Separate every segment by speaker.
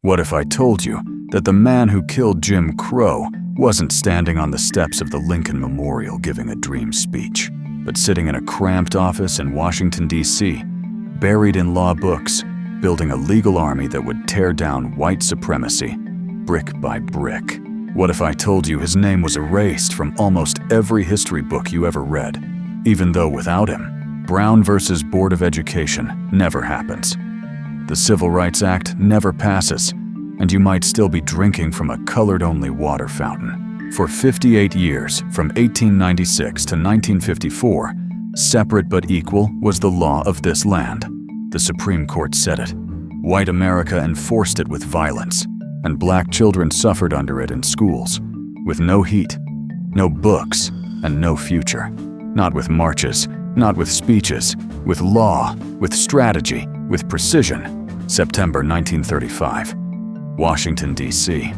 Speaker 1: What if I told you that the man who killed Jim Crow wasn't standing on the steps of the Lincoln Memorial giving a dream speech, but sitting in a cramped office in Washington, D.C., buried in law books, building a legal army that would tear down white supremacy, brick by brick? What if I told you his name was erased from almost every history book you ever read, even though without him, Brown versus Board of Education never happens? The Civil Rights Act never passes, and you might still be drinking from a colored-only water fountain. For 58 years, from 1896 to 1954, separate but equal was the law of this land. The Supreme Court said it. White America enforced it with violence, and black children suffered under it in schools, with no heat, no books, and no future. Not with marches, not with speeches, with law, with strategy, with precision. September 1935. Washington, D.C.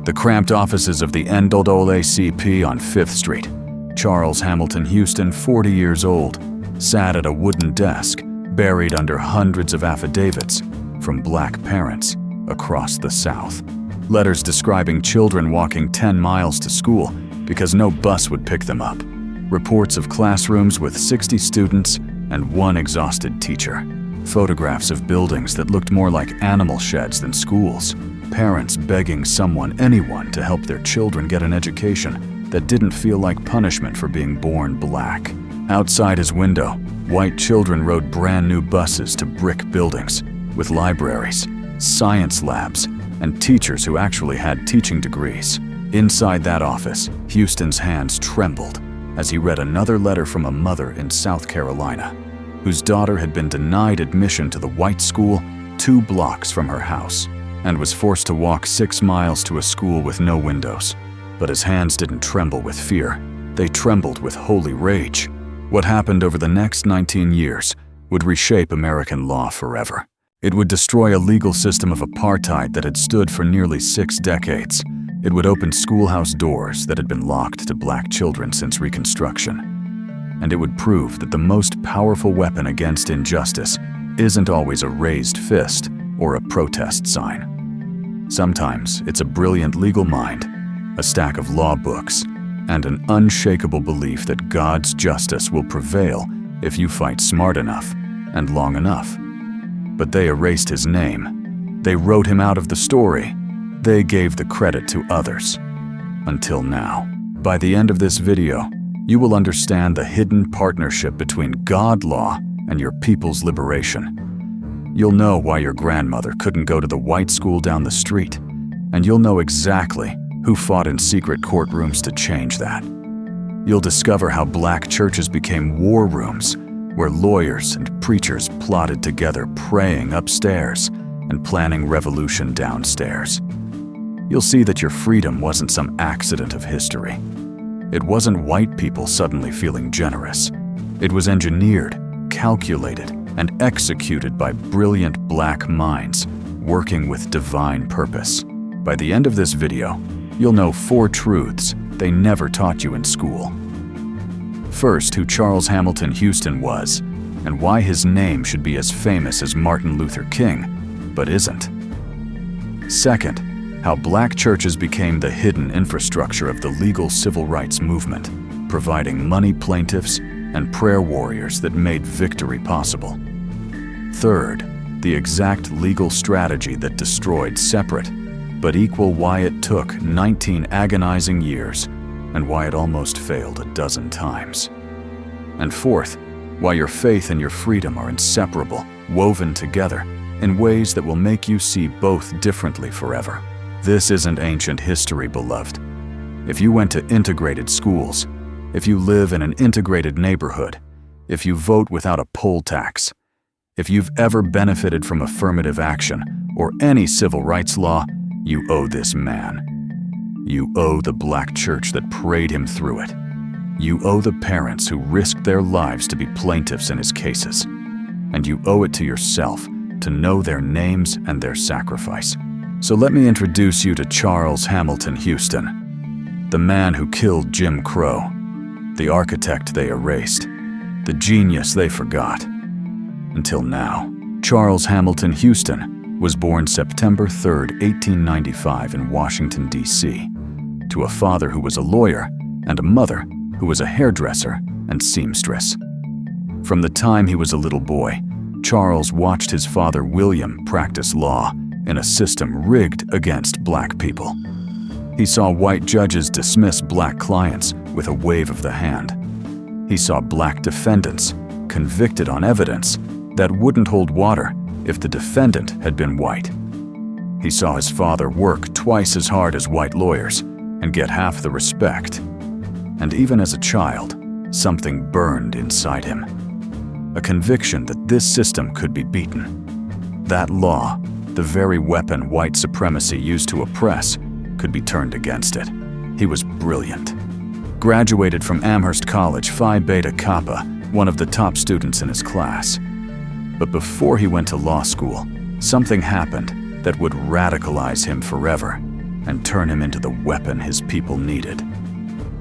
Speaker 1: The cramped offices of the NAACP on 5th Street. Charles Hamilton Houston, 40 years old, sat at a wooden desk, buried under hundreds of affidavits from black parents across the South. Letters describing children walking 10 miles to school because no bus would pick them up. Reports of classrooms with 60 students and one exhausted teacher. Photographs of buildings that looked more like animal sheds than schools. Parents begging anyone to help their children get an education that didn't feel like punishment for being born black. Outside his window, white children rode brand new buses to brick buildings with libraries, science labs, and teachers who actually had teaching degrees. Inside that office, Houston's hands trembled as he read another letter from a mother in South Carolina, whose daughter had been denied admission to the white school 2 blocks from her house and was forced to walk 6 miles to a school with no windows. But his hands didn't tremble with fear. They trembled with holy rage. What happened over the next 19 years would reshape American law forever. It would destroy a legal system of apartheid that had stood for nearly 6 decades. It would open schoolhouse doors that had been locked to black children since Reconstruction. And it would prove that the most powerful weapon against injustice isn't always a raised fist or a protest sign. Sometimes it's a brilliant legal mind, a stack of law books, and an unshakable belief that God's justice will prevail if you fight smart enough and long enough. But they erased his name. They wrote him out of the story. They gave the credit to others. Until now. By the end of this video, you will understand the hidden partnership between God law and your people's liberation. You'll know why your grandmother couldn't go to the white school down the street, and you'll know exactly who fought in secret courtrooms to change that. You'll discover how black churches became war rooms, where lawyers and preachers plotted together, praying upstairs and planning revolution downstairs. You'll see that your freedom wasn't some accident of history. It wasn't white people suddenly feeling generous. It was engineered, calculated, and executed by brilliant black minds working with divine purpose. By the end of this video, you'll know 4 truths they never taught you in school. First, who Charles Hamilton Houston was, and why his name should be as famous as Martin Luther King, but isn't. Second, how black churches became the hidden infrastructure of the legal civil rights movement, providing money plaintiffs and prayer warriors that made victory possible. Third, the exact legal strategy that destroyed separate, but equal why it took 19 agonizing years and why it almost failed a dozen times. And fourth, why your faith and your freedom are inseparable, woven together in ways that will make you see both differently forever. This isn't ancient history, beloved. If you went to integrated schools, if you live in an integrated neighborhood, if you vote without a poll tax, if you've ever benefited from affirmative action or any civil rights law, you owe this man. You owe the black church that prayed him through it. You owe the parents who risked their lives to be plaintiffs in his cases. And you owe it to yourself to know their names and their sacrifice. So let me introduce you to Charles Hamilton Houston, the man who killed Jim Crow, the architect they erased, the genius they forgot. Until now, Charles Hamilton Houston was born September 3, 1895 in Washington, D.C., to a father who was a lawyer and a mother who was a hairdresser and seamstress. From the time he was a little boy, Charles watched his father William practice law in a system rigged against black people. He saw white judges dismiss black clients with a wave of the hand. He saw black defendants convicted on evidence that wouldn't hold water if the defendant had been white. He saw his father work twice as hard as white lawyers and get half the respect. And even as a child, something burned inside him. A conviction that this system could be beaten. That law, the very weapon white supremacy used to oppress, could be turned against it. He was brilliant. Graduated from Amherst College Phi Beta Kappa, one of the top students in his class. But before he went to law school, something happened that would radicalize him forever and turn him into the weapon his people needed.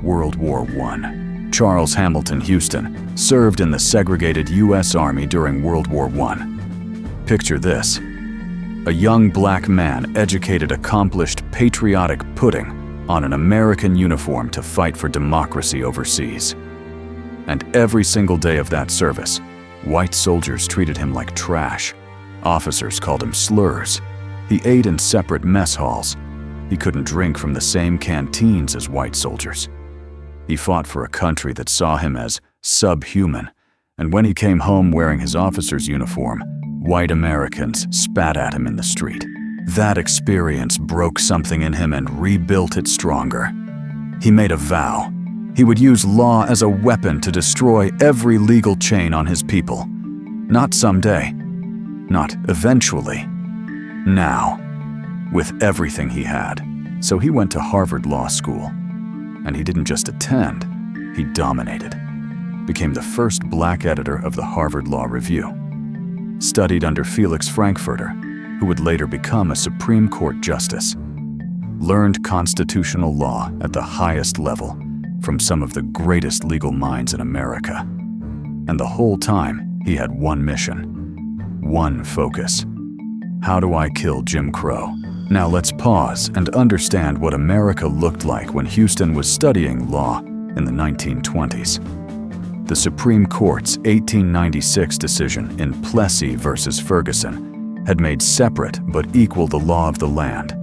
Speaker 1: World War I. Charles Hamilton Houston served in the segregated U.S. Army during World War I. Picture this: a young black man, educated, accomplished, patriotic, putting on an American uniform to fight for democracy overseas. And every single day of that service, white soldiers treated him like trash. Officers called him slurs. He ate in separate mess halls. He couldn't drink from the same canteens as white soldiers. He fought for a country that saw him as subhuman, and when he came home wearing his officer's uniform, white Americans spat at him in the street. That experience broke something in him and rebuilt it stronger. He made a vow. He would use law as a weapon to destroy every legal chain on his people. Not someday, not eventually, now, with everything he had. So he went to Harvard Law School. And he didn't just attend, he dominated. Became the first black editor of the Harvard Law Review. Studied under Felix Frankfurter, who would later become a Supreme Court justice. Learned constitutional law at the highest level from some of the greatest legal minds in America. And the whole time, he had one mission, one focus. How do I kill Jim Crow? Now let's pause and understand what America looked like when Houston was studying law in the 1920s. The Supreme Court's 1896 decision in Plessy versus Ferguson had made separate but equal the law of the land.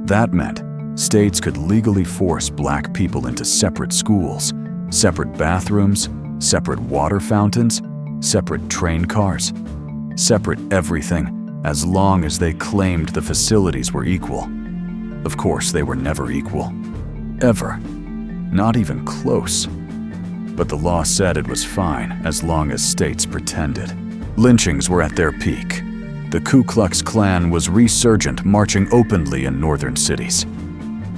Speaker 1: That meant states could legally force black people into separate schools, separate bathrooms, separate water fountains, separate train cars, separate everything, as long as they claimed the facilities were equal. Of course, they were never equal. Ever. Not even close. But the law said it was fine as long as states pretended. Lynchings were at their peak. The Ku Klux Klan was resurgent, marching openly in northern cities.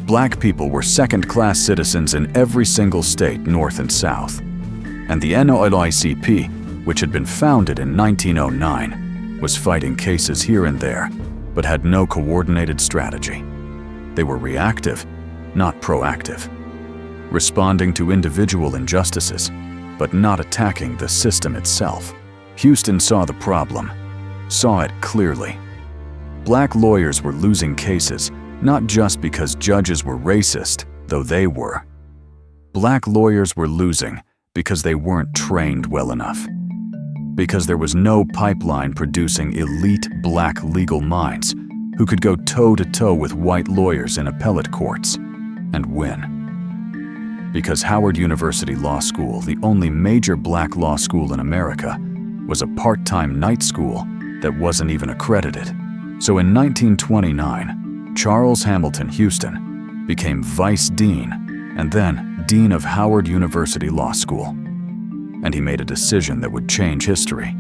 Speaker 1: Black people were second-class citizens in every single state, north and south. And the NAACP, which had been founded in 1909, was fighting cases here and there, but had no coordinated strategy. They were reactive, not proactive. Responding to individual injustices, but not attacking the system itself. Houston saw the problem, saw it clearly. Black lawyers were losing cases, not just because judges were racist, though they were. Black lawyers were losing because they weren't trained well enough. Because there was no pipeline producing elite black legal minds who could go toe-to-toe with white lawyers in appellate courts and win. Because Howard University Law School, the only major black law school in America, was a part-time night school that wasn't even accredited. So in 1929, Charles Hamilton Houston became Vice Dean and then Dean of Howard University Law School. And he made a decision that would change history.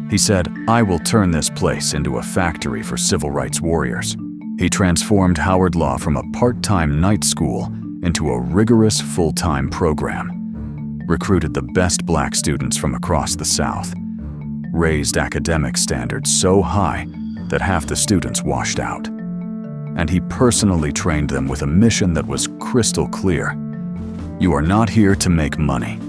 Speaker 1: He said, "I will turn this place into a factory for civil rights warriors." He transformed Howard Law from a part-time night school into a rigorous full-time program, recruited the best black students from across the South, raised academic standards so high that half the students washed out. And he personally trained them with a mission that was crystal clear. You are not here to make money.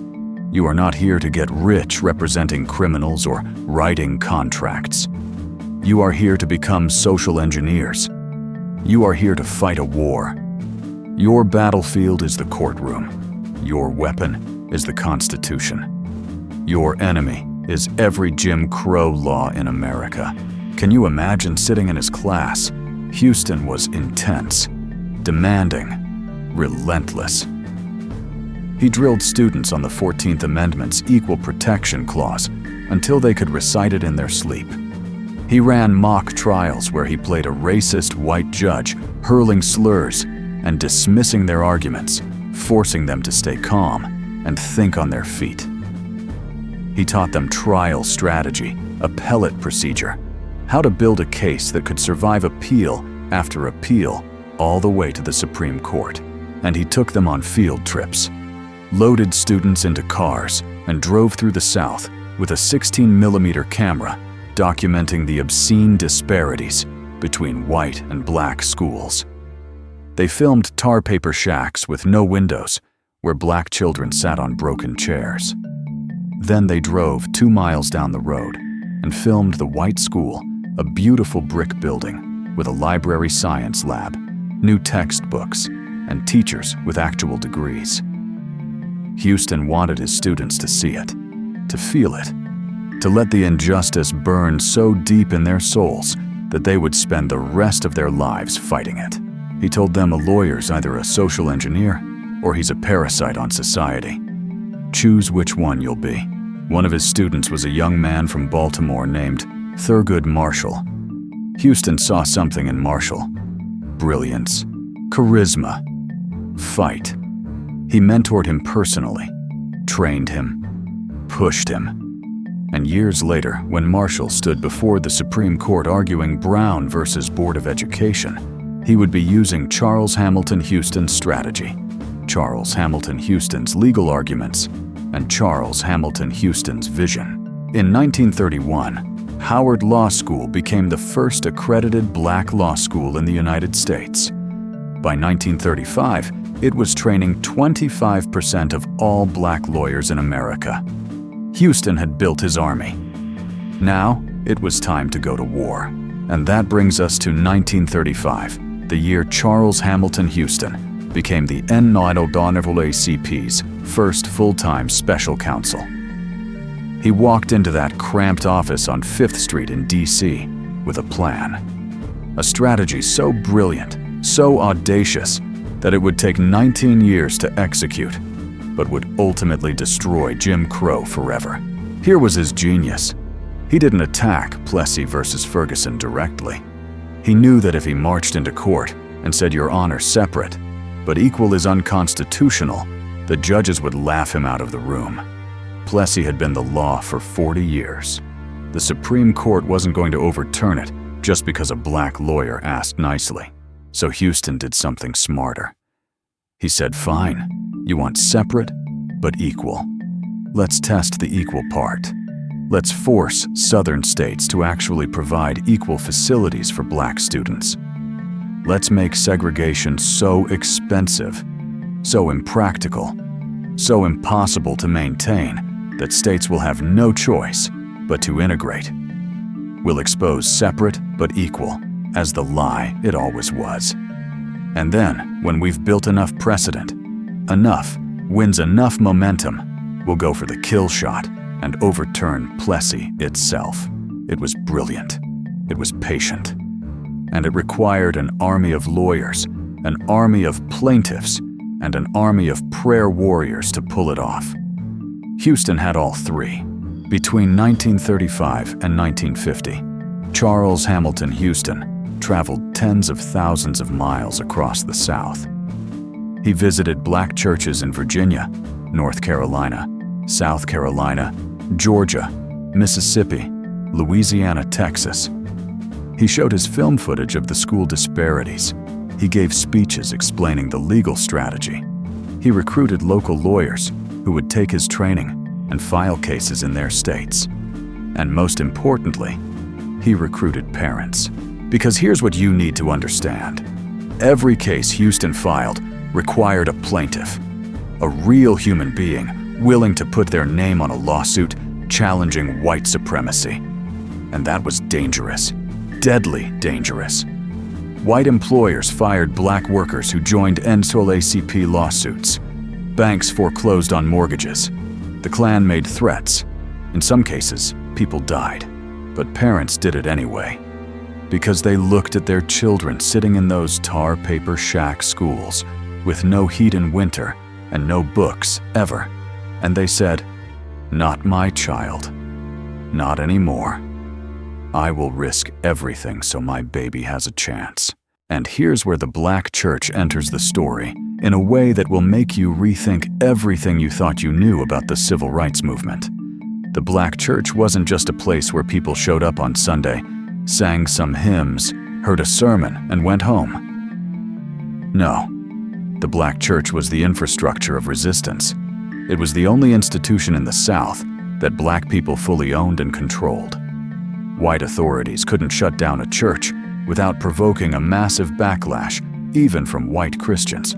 Speaker 1: You are not here to get rich representing criminals or writing contracts. You are here to become social engineers. You are here to fight a war. Your battlefield is the courtroom. Your weapon is the Constitution. Your enemy is every Jim Crow law in America. Can you imagine sitting in his class? Houston was intense, demanding, relentless. He drilled students on the 14th Amendment's Equal Protection Clause until they could recite it in their sleep. He ran mock trials where he played a racist white judge, hurling slurs and dismissing their arguments, forcing them to stay calm and think on their feet. He taught them trial strategy, appellate procedure, how to build a case that could survive appeal after appeal all the way to the Supreme Court. And he took them on field trips, loaded students into cars, and drove through the South with a 16mm camera documenting the obscene disparities between white and black schools. They filmed tar paper shacks with no windows where black children sat on broken chairs. Then they drove 2 miles down the road and filmed the white school, a beautiful brick building with a library science lab, new textbooks, and teachers with actual degrees. Houston wanted his students to see it, to feel it, to let the injustice burn so deep in their souls that they would spend the rest of their lives fighting it. He told them a lawyer's either a social engineer or he's a parasite on society. Choose which one you'll be. One of his students was a young man from Baltimore named Thurgood Marshall. Houston saw something in Marshall: brilliance, charisma, fight. He mentored him personally, trained him, pushed him. And years later, when Marshall stood before the Supreme Court arguing Brown versus Board of Education, he would be using Charles Hamilton Houston's strategy, Charles Hamilton Houston's legal arguments, and Charles Hamilton Houston's vision. In 1931, Howard Law School became the first accredited black law school in the United States. By 1935, it was training 25% of all black lawyers in America. Houston had built his army. Now, it was time to go to war. And that brings us to 1935, the year Charles Hamilton Houston became the NAACP's first full-time special counsel. He walked into that cramped office on 5th Street in D.C. with a plan. A strategy so brilliant, so audacious, that it would take 19 years to execute, but would ultimately destroy Jim Crow forever. Here was his genius. He didn't attack Plessy versus Ferguson directly. He knew that if he marched into court and said "Your Honor, separate, but equal is unconstitutional," the judges would laugh him out of the room. Plessy had been the law for 40 years. The Supreme Court wasn't going to overturn it just because a black lawyer asked nicely. So Houston did something smarter. He said, "Fine, you want separate, but equal. Let's test the equal part. Let's force southern states to actually provide equal facilities for black students. Let's make segregation so expensive, so impractical, so impossible to maintain that states will have no choice but to integrate. We'll expose separate but equal as the lie it always was. And then, when we've built enough precedent, enough wins enough momentum, we'll go for the kill shot and overturn Plessy itself." It was brilliant. It was patient. And it required an army of lawyers, an army of plaintiffs, and an army of prayer warriors to pull it off. Houston had all three. Between 1935 and 1950, Charles Hamilton Houston traveled tens of thousands of miles across the South. He visited black churches in Virginia, North Carolina, South Carolina, Georgia, Mississippi, Louisiana, Texas. He showed his film footage of the school disparities. He gave speeches explaining the legal strategy. He recruited local lawyers who would take his training and file cases in their states. And most importantly, he recruited parents. Because here's what you need to understand. Every case Houston filed required a plaintiff, a real human being willing to put their name on a lawsuit challenging white supremacy. And that was dangerous. deadly dangerous. White employers fired black workers who joined NAACP lawsuits. Banks foreclosed on mortgages. The Klan made threats. In some cases, people died. But parents did it anyway. Because they looked at their children sitting in those tar paper shack schools with no heat in winter and no books ever. And they said, "Not my child. Not anymore. I will risk everything so my baby has a chance." And here's where the Black church enters the story in a way that will make you rethink everything you thought you knew about the civil rights movement. The Black church wasn't just a place where people showed up on Sunday, sang some hymns, heard a sermon, and went home. No, the Black church was the infrastructure of resistance. It was the only institution in the South that Black people fully owned and controlled. White authorities couldn't shut down a church without provoking a massive backlash, even from white Christians,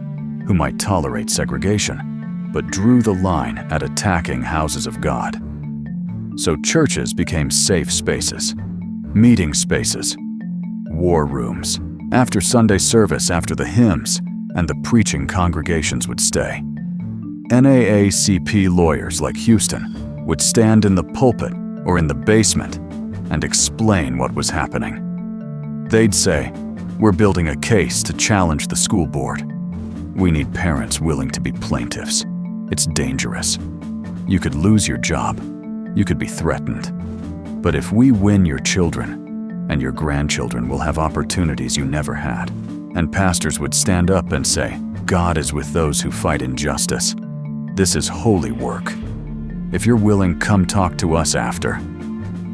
Speaker 1: who might tolerate segregation, but drew the line at attacking houses of God. So churches became safe spaces, meeting spaces, war rooms. After Sunday service, after the hymns, and the preaching, congregations would stay. NAACP lawyers like Houston would stand in the pulpit or in the basement and explain what was happening. They'd say, "We're building a case to challenge the school board. We need parents willing to be plaintiffs. It's dangerous. You could lose your job. You could be threatened. But if we win your children, and your grandchildren will have opportunities you never had." And pastors would stand up and say, "God is with those who fight injustice. This is holy work. If you're willing, come talk to us after."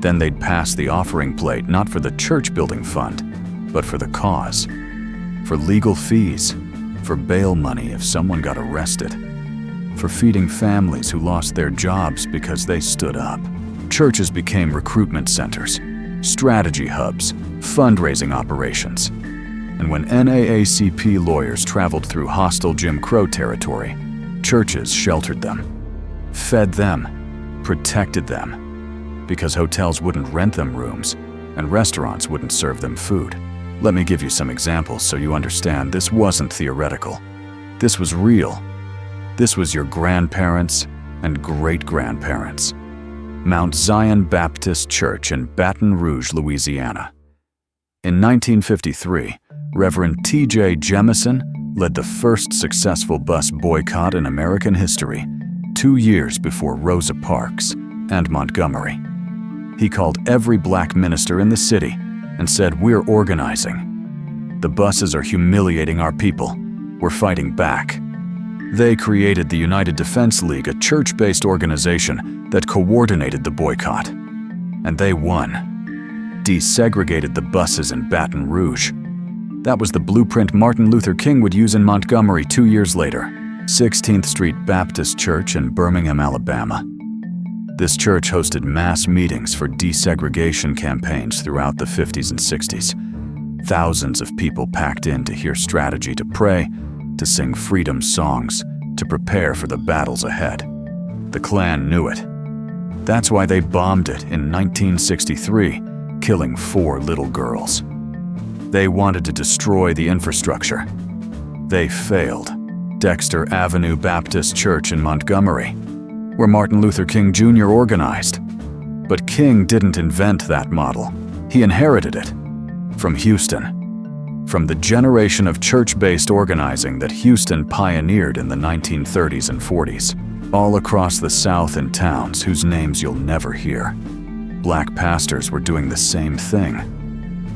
Speaker 1: Then they'd pass the offering plate not for the church building fund, but for the cause, for legal fees, for bail money if someone got arrested, for feeding families who lost their jobs because they stood up. Churches became recruitment centers, strategy hubs, fundraising operations. And when NAACP lawyers traveled through hostile Jim Crow territory, churches sheltered them, fed them, protected them, because hotels wouldn't rent them rooms and restaurants wouldn't serve them food. Let me give you some examples so you understand this wasn't theoretical. This was real. This was your grandparents and great-grandparents. Mount Zion Baptist Church in Baton Rouge, Louisiana. In 1953, Reverend T.J. Jemison led the first successful bus boycott in American history, 2 years before Rosa Parks and Montgomery. He called every Black minister in the city and said, "We're organizing. The buses are humiliating our people. We're fighting back." They created the United Defense League, a church-based organization that coordinated the boycott. And they won. Desegregated the buses in Baton Rouge. That was the blueprint Martin Luther King would use in Montgomery 2 years later. 16th Street Baptist Church in Birmingham, Alabama. This church hosted mass meetings for desegregation campaigns throughout the 50s and 60s. Thousands of people packed in to hear strategy, to pray, to sing freedom songs, to prepare for the battles ahead. The Klan knew it. That's why they bombed it in 1963, killing 4 little girls. They wanted to destroy the infrastructure. They failed. Dexter Avenue Baptist Church in Montgomery, where Martin Luther King Jr. organized. But King didn't invent that model. He inherited it from Houston, from the generation of church-based organizing that Houston pioneered in the 1930s and 40s, all across the South in towns whose names you'll never hear. Black pastors were doing the same thing,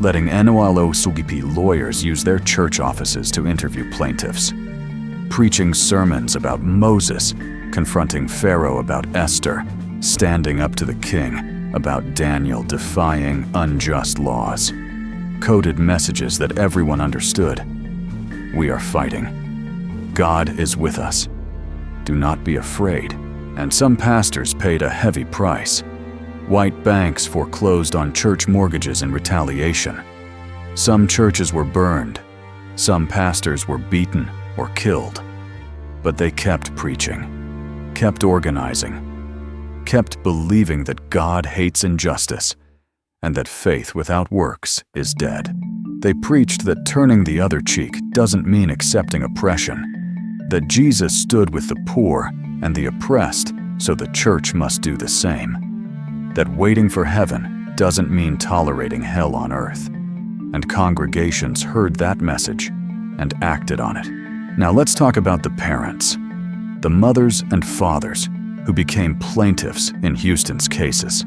Speaker 1: letting NAACP lawyers use their church offices to interview plaintiffs, preaching sermons about Moses, confronting Pharaoh about Esther, standing up to the king about Daniel defying unjust laws. Coded messages that everyone understood. We are fighting. God is with us. Do not be afraid. And some pastors paid a heavy price. White banks foreclosed on church mortgages in retaliation. Some churches were burned. Some pastors were beaten or killed. But they kept preaching, kept organizing, kept believing that God hates injustice, and that faith without works is dead. They preached that turning the other cheek doesn't mean accepting oppression, that Jesus stood with the poor and the oppressed, so the church must do the same, that waiting for heaven doesn't mean tolerating hell on earth. And congregations heard that message and acted on it. Now let's talk about the parents, the mothers and fathers who became plaintiffs in Houston's cases,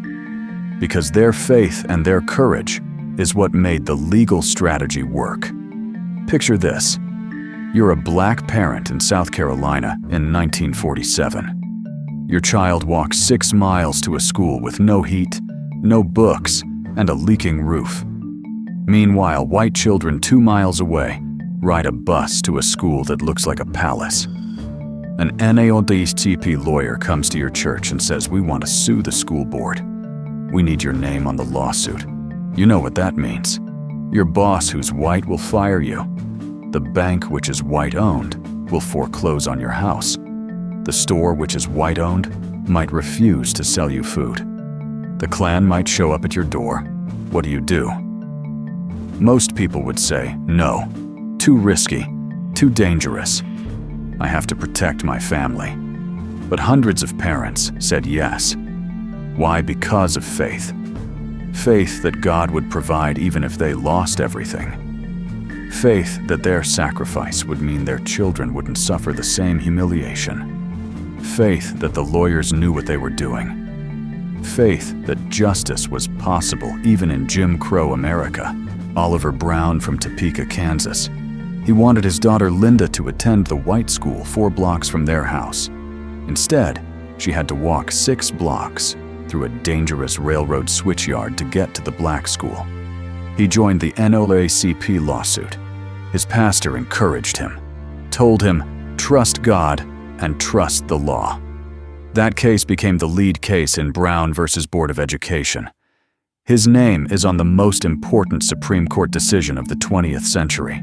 Speaker 1: because their faith and their courage is what made the legal strategy work. Picture this. You're a black parent in South Carolina in 1947. Your child walks 6 miles to a school with no heat, no books, and a leaking roof. Meanwhile, white children 2 miles away ride a bus to a school that looks like a palace. An NALDCP lawyer comes to your church and says, "We want to sue the school board. We need your name on the lawsuit." You know what that means. Your boss, who's white, will fire you. The bank, which is white-owned, will foreclose on your house. The store, which is white-owned, might refuse to sell you food. The Klan might show up at your door. What do? Most people would say, "No, too risky, too dangerous. I have to protect my family." But hundreds of parents said yes. Why? Because of faith. Faith that God would provide even if they lost everything. Faith that their sacrifice would mean their children wouldn't suffer the same humiliation. Faith that the lawyers knew what they were doing. Faith that justice was possible even in Jim Crow America. Oliver Brown from Topeka, Kansas. He wanted his daughter Linda to attend the white school 4 blocks from their house. Instead, she had to walk 6 blocks through a dangerous railroad switchyard to get to the black school. He joined the NAACP lawsuit. His pastor encouraged him, told him, "Trust God and trust the law." That case became the lead case in Brown versus Board of Education. His name is on the most important Supreme Court decision of the 20th century,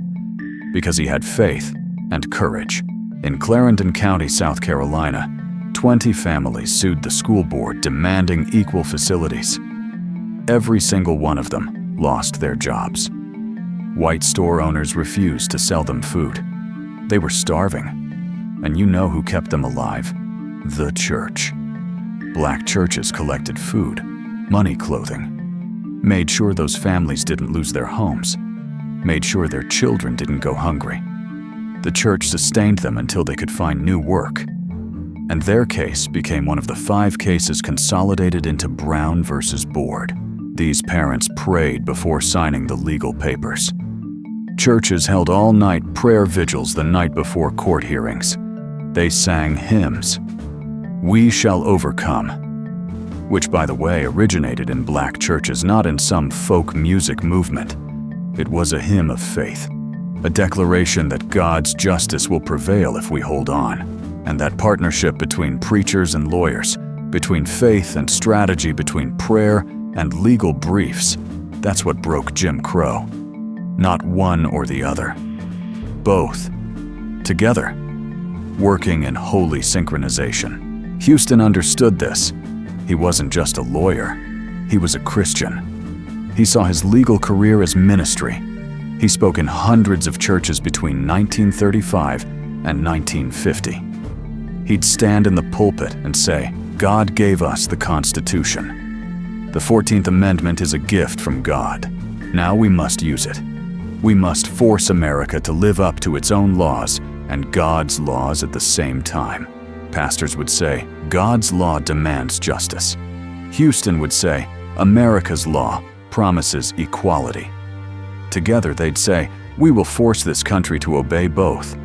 Speaker 1: because he had faith and courage. In Clarendon County, South Carolina, 20 families sued the school board demanding equal facilities. Every single one of them lost their jobs. White store owners refused to sell them food. They were starving. And you know who kept them alive? The church. Black churches collected food, money, clothing, made sure those families didn't lose their homes, made sure their children didn't go hungry. The church sustained them until they could find new work. And their case became one of the 5 cases consolidated into Brown versus Board. These parents prayed before signing the legal papers. Churches held all-night prayer vigils the night before court hearings. They sang hymns. "We shall overcome," which, by the way, originated in black churches, not in some folk music movement. It was a hymn of faith, a declaration that God's justice will prevail if we hold on. And that partnership between preachers and lawyers, between faith and strategy, between prayer and legal briefs, that's what broke Jim Crow. Not one or the other. Both. Together. Working in holy synchronization. Houston understood this. He wasn't just a lawyer. He was a Christian. He saw his legal career as ministry. He spoke in hundreds of churches between 1935 and 1950. He'd stand in the pulpit and say, "God gave us the Constitution. The 14th Amendment is a gift from God. Now we must use it. We must force America to live up to its own laws and God's laws at the same time." Pastors would say, "God's law demands justice." Houston would say, "America's law promises equality." Together they'd say, "We will force this country to obey both."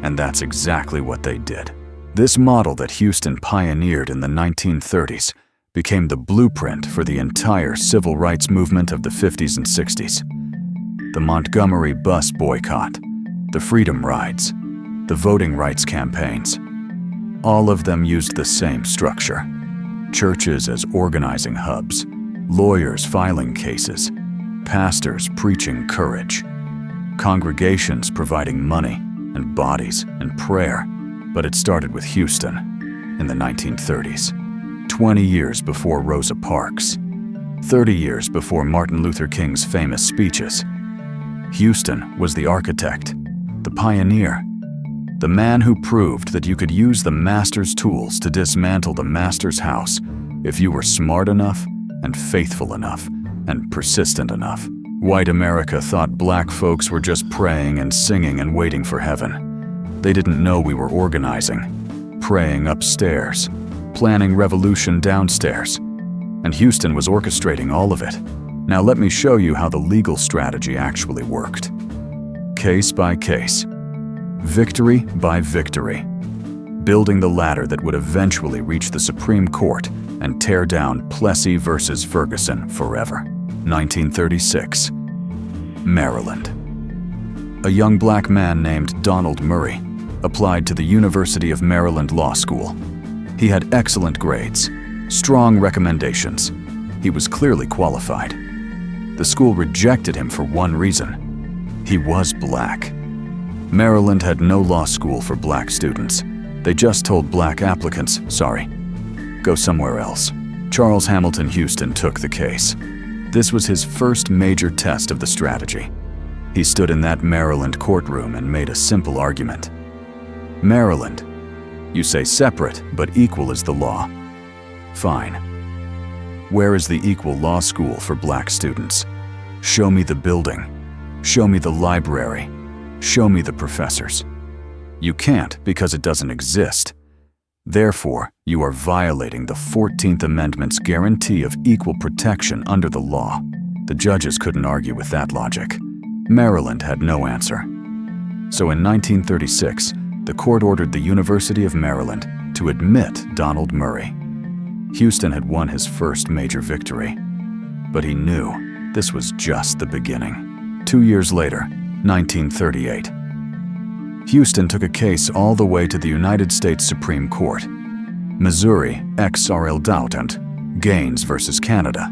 Speaker 1: And that's exactly what they did. This model that Houston pioneered in the 1930s became the blueprint for the entire civil rights movement of the 50s and 60s. The Montgomery bus boycott, the freedom rides, the voting rights campaigns. All of them used the same structure. Churches as organizing hubs, lawyers filing cases, pastors preaching courage, congregations providing money and bodies and prayer. But it started with Houston in the 1930s, 20 years before Rosa Parks. 30 years before Martin Luther King's famous speeches. Houston was the architect, the pioneer, the man who proved that you could use the master's tools to dismantle the master's house if you were smart enough and faithful enough and persistent enough. White America thought black folks were just praying and singing and waiting for heaven. They didn't know we were organizing, praying upstairs, planning revolution downstairs, and Houston was orchestrating all of it. Now let me show you how the legal strategy actually worked. Case by case, victory by victory, building the ladder that would eventually reach the Supreme Court and tear down Plessy versus Ferguson forever. 1936, Maryland. A young black man named Donald Murray applied to the University of Maryland Law School. He had excellent grades, strong recommendations. He was clearly qualified. The school rejected him for one reason: he was black. Maryland had no law school for black students. They just told black applicants, sorry, go somewhere else. Charles Hamilton Houston took the case. This was his first major test of the strategy. He stood in that Maryland courtroom and made a simple argument. Maryland, you say separate but equal is the law. Fine. Where is the equal law school for black students? Show me the building. Show me the library. Show me the professors. You can't because it doesn't exist. Therefore, you are violating the 14th Amendment's guarantee of equal protection under the law. The judges couldn't argue with that logic. Maryland had no answer. So in 1936, the court ordered the University of Maryland to admit Donald Murray. Houston had won his first major victory, but he knew this was just the beginning. 2 years later, 1938, Houston took a case all the way to the United States Supreme Court. Missouri ex rel Dautant, Gaines versus Canada.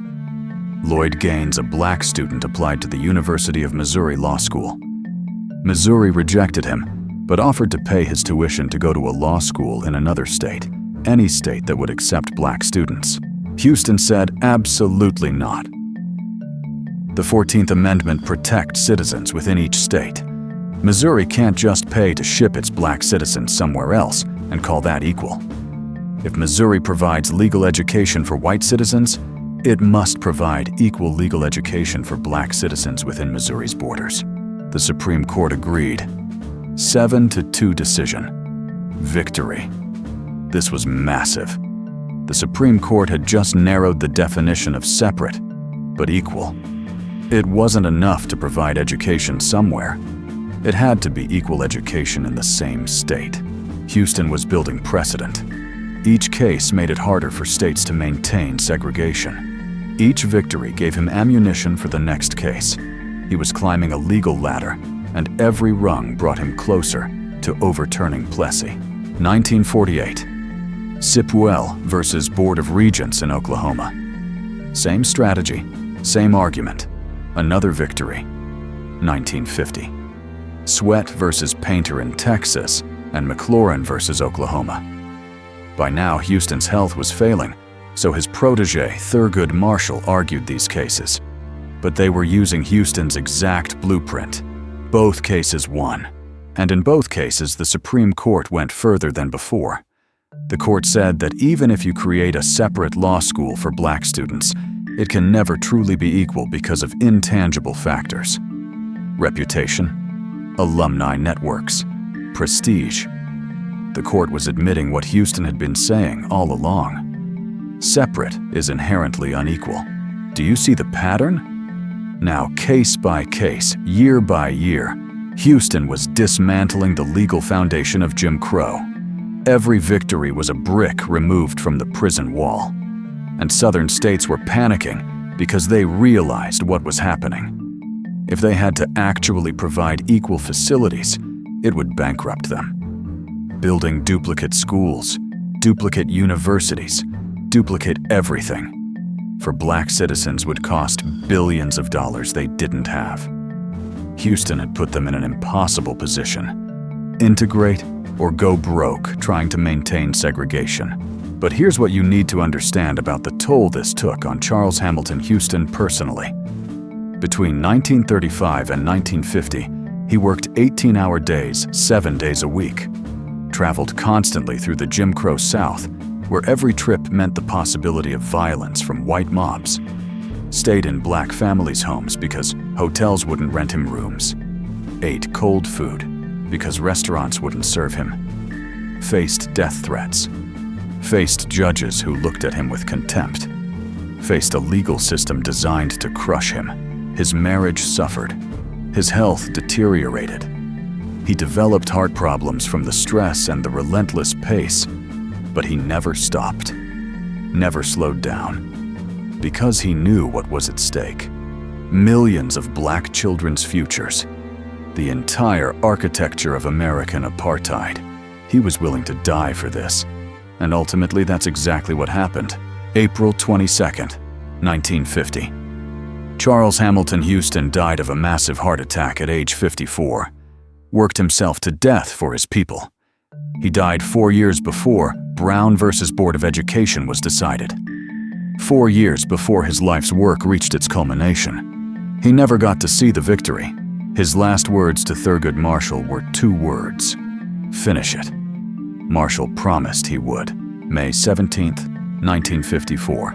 Speaker 1: Lloyd Gaines, a black student, applied to the University of Missouri Law School. Missouri rejected him, but offered to pay his tuition to go to a law school in another state, any state that would accept black students. Houston said absolutely not. The 14th Amendment protects citizens within each state. Missouri can't just pay to ship its black citizens somewhere else and call that equal. If Missouri provides legal education for white citizens, it must provide equal legal education for black citizens within Missouri's borders. The Supreme Court agreed. 7-2 decision. Victory. This was massive. The Supreme Court had just narrowed the definition of separate, but equal. It wasn't enough to provide education somewhere. It had to be equal education in the same state. Houston was building precedent. Each case made it harder for states to maintain segregation. Each victory gave him ammunition for the next case. He was climbing a legal ladder, and every rung brought him closer to overturning Plessy. 1948, Sipwell versus Board of Regents in Oklahoma. Same strategy, same argument. Another victory. 1950. Sweat versus Painter in Texas, and McLaurin versus Oklahoma. By now, Houston's health was failing, so his protege, Thurgood Marshall, argued these cases. But they were using Houston's exact blueprint. Both cases won. And in both cases, the Supreme Court went further than before. The court said that even if you create a separate law school for black students, it can never truly be equal because of intangible factors. Reputation, alumni networks, prestige. The court was admitting what Houston had been saying all along. Separate is inherently unequal. Do you see the pattern? Now, case by case, year by year, Houston was dismantling the legal foundation of Jim Crow. Every victory was a brick removed from the prison wall. And Southern states were panicking because they realized what was happening. If they had to actually provide equal facilities, it would bankrupt them. Building duplicate schools, duplicate universities, duplicate everything for black citizens would cost billions of dollars they didn't have. Houston had put them in an impossible position. Integrate or go broke trying to maintain segregation. But here's what you need to understand about the toll this took on Charles Hamilton Houston personally. Between 1935 and 1950, he worked 18-hour days, 7 days a week, traveled constantly through the Jim Crow South, where every trip meant the possibility of violence from white mobs, stayed in black families' homes because hotels wouldn't rent him rooms, ate cold food because restaurants wouldn't serve him, faced death threats, faced judges who looked at him with contempt, faced a legal system designed to crush him. His marriage suffered. His health deteriorated. He developed heart problems from the stress and the relentless pace, but he never stopped, never slowed down, because he knew what was at stake. Millions of black children's futures, the entire architecture of American apartheid. He was willing to die for this, and ultimately that's exactly what happened. April 22nd, 1950. Charles Hamilton Houston died of a massive heart attack at age 54, worked himself to death for his people. He died 4 years before Brown versus Board of Education was decided. 4 years before his life's work reached its culmination. He never got to see the victory. His last words to Thurgood Marshall were 2 words: finish it. Marshall promised he would. May 17, 1954.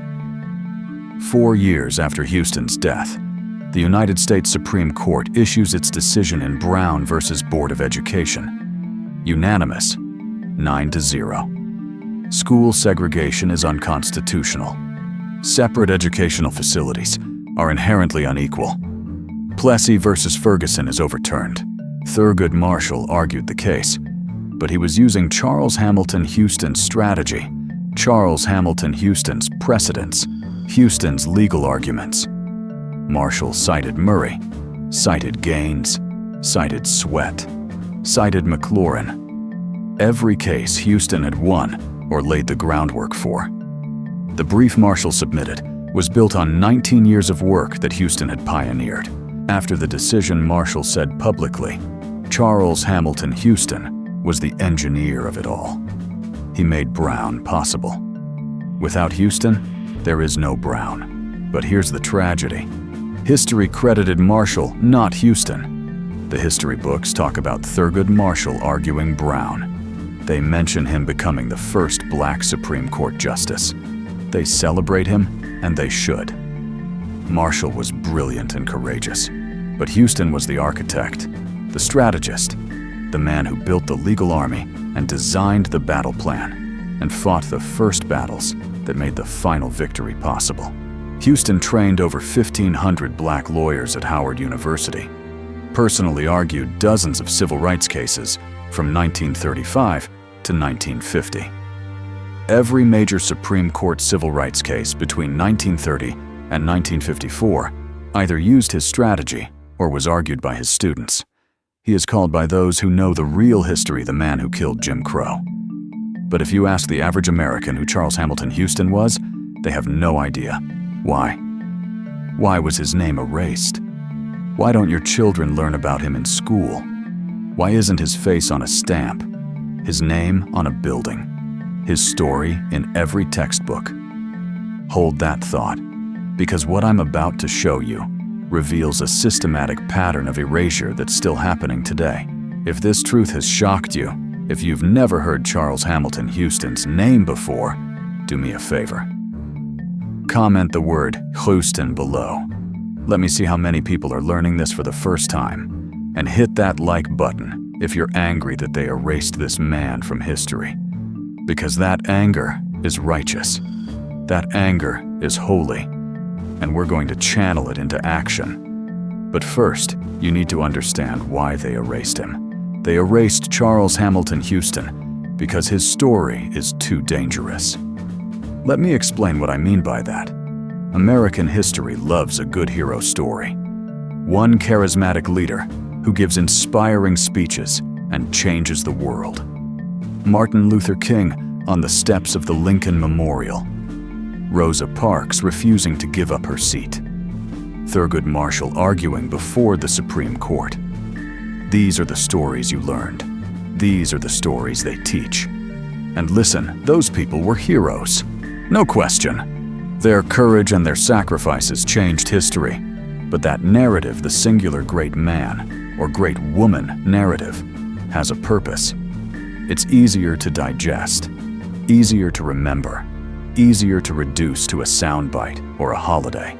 Speaker 1: 4 years after Houston's death, the United States Supreme Court issues its decision in Brown versus Board of Education. Unanimous, 9-0. School segregation is unconstitutional. Separate educational facilities are inherently unequal. Plessy versus Ferguson is overturned. Thurgood Marshall argued the case, but he was using Charles Hamilton Houston's strategy, Charles Hamilton Houston's precedents, Houston's legal arguments. Marshall cited Murray, cited Gaines, cited Sweat, cited McLaurin. Every case Houston had won or laid the groundwork for. The brief Marshall submitted was built on 19 years of work that Houston had pioneered. After the decision, Marshall said publicly, Charles Hamilton Houston was the engineer of it all. He made Brown possible. Without Houston, there is no Brown. But here's the tragedy. History credited Marshall, not Houston. The history books talk about Thurgood Marshall arguing Brown. They mention him becoming the first black Supreme Court justice. They celebrate him, and they should. Marshall was brilliant and courageous, but Houston was the architect, the strategist, the man who built the legal army and designed the battle plan and fought the first battles that made the final victory possible. Houston trained over 1,500 black lawyers at Howard University, personally argued dozens of civil rights cases from 1935 to 1950. Every major Supreme Court civil rights case between 1930 and 1954 either used his strategy or was argued by his students. He is called by those who know the real history the man who killed Jim Crow. But if you ask the average American who Charles Hamilton Houston was, they have no idea. Why? Why was his name erased? Why don't your children learn about him in school? Why isn't his face on a stamp, his name on a building, his story in every textbook? Hold that thought, because what I'm about to show you reveals a systematic pattern of erasure that's still happening today. If this truth has shocked you, if you've never heard Charles Hamilton Houston's name before, do me a favor. Comment the word Houston below. Let me see how many people are learning this for the first time. And hit that like button if you're angry that they erased this man from history. Because that anger is righteous. That anger is holy. And we're going to channel it into action. But first, you need to understand why they erased him. They erased Charles Hamilton Houston because his story is too dangerous. Let me explain what I mean by that. American history loves a good hero story. One charismatic leader who gives inspiring speeches and changes the world. Martin Luther King on the steps of the Lincoln Memorial. Rosa Parks refusing to give up her seat. Thurgood Marshall arguing before the Supreme Court. These are the stories you learned. These are the stories they teach. And listen, those people were heroes. No question. Their courage and their sacrifices changed history. But that narrative, the singular great man or great woman narrative, has a purpose. It's easier to digest, easier to remember, easier to reduce to a soundbite or a holiday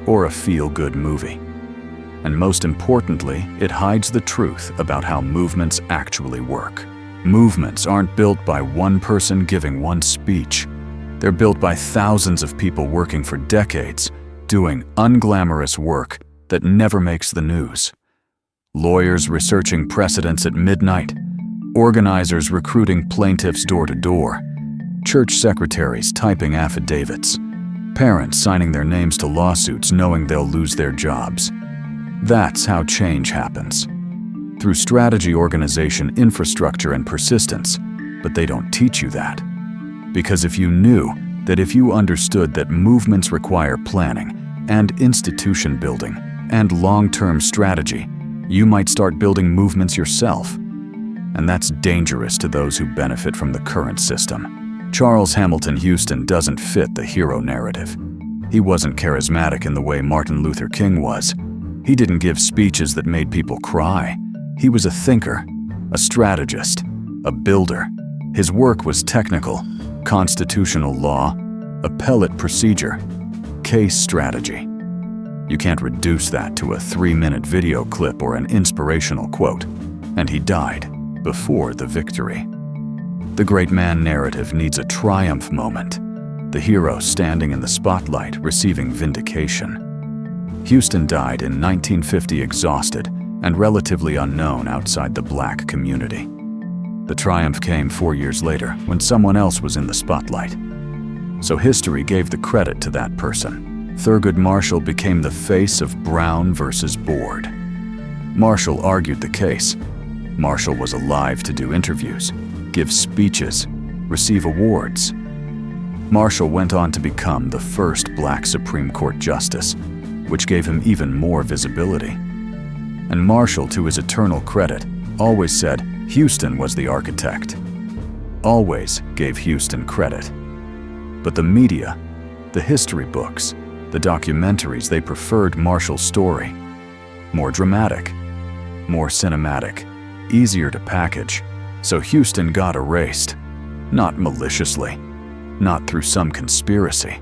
Speaker 1: or a feel-good movie. And most importantly, it hides the truth about how movements actually work. Movements aren't built by one person giving one speech. They're built by thousands of people working for decades, doing unglamorous work that never makes the news. Lawyers researching precedents at midnight, organizers recruiting plaintiffs door to door, church secretaries typing affidavits, parents signing their names to lawsuits knowing they'll lose their jobs. That's how change happens. Through strategy, organization, infrastructure, and persistence. But they don't teach you that. Because if you knew that if you understood that movements require planning and institution building and long-term strategy, you might start building movements yourself. And that's dangerous to those who benefit from the current system. Charles Hamilton Houston doesn't fit the hero narrative. He wasn't charismatic in the way Martin Luther King was. He didn't give speeches that made people cry. He was a thinker, a strategist, a builder. His work was technical, constitutional law, appellate procedure, case strategy. You can't reduce that to a 3-minute video clip or an inspirational quote. And he died before the victory. The great man narrative needs a triumph moment, the hero standing in the spotlight receiving vindication. Houston died in 1950 exhausted and relatively unknown outside the Black community. The triumph came 4 years later when someone else was in the spotlight. So history gave the credit to that person. Thurgood Marshall became the face of Brown versus Board. Marshall argued the case. Marshall was alive to do interviews, give speeches, receive awards. Marshall went on to become the first Black Supreme Court justice, which gave him even more visibility. And Marshall, to his eternal credit, always said Houston was the architect. Always gave Houston credit. But the media, the history books, the documentaries, they preferred Marshall's story. More dramatic, more cinematic, easier to package. So Houston got erased. Not maliciously, not through some conspiracy,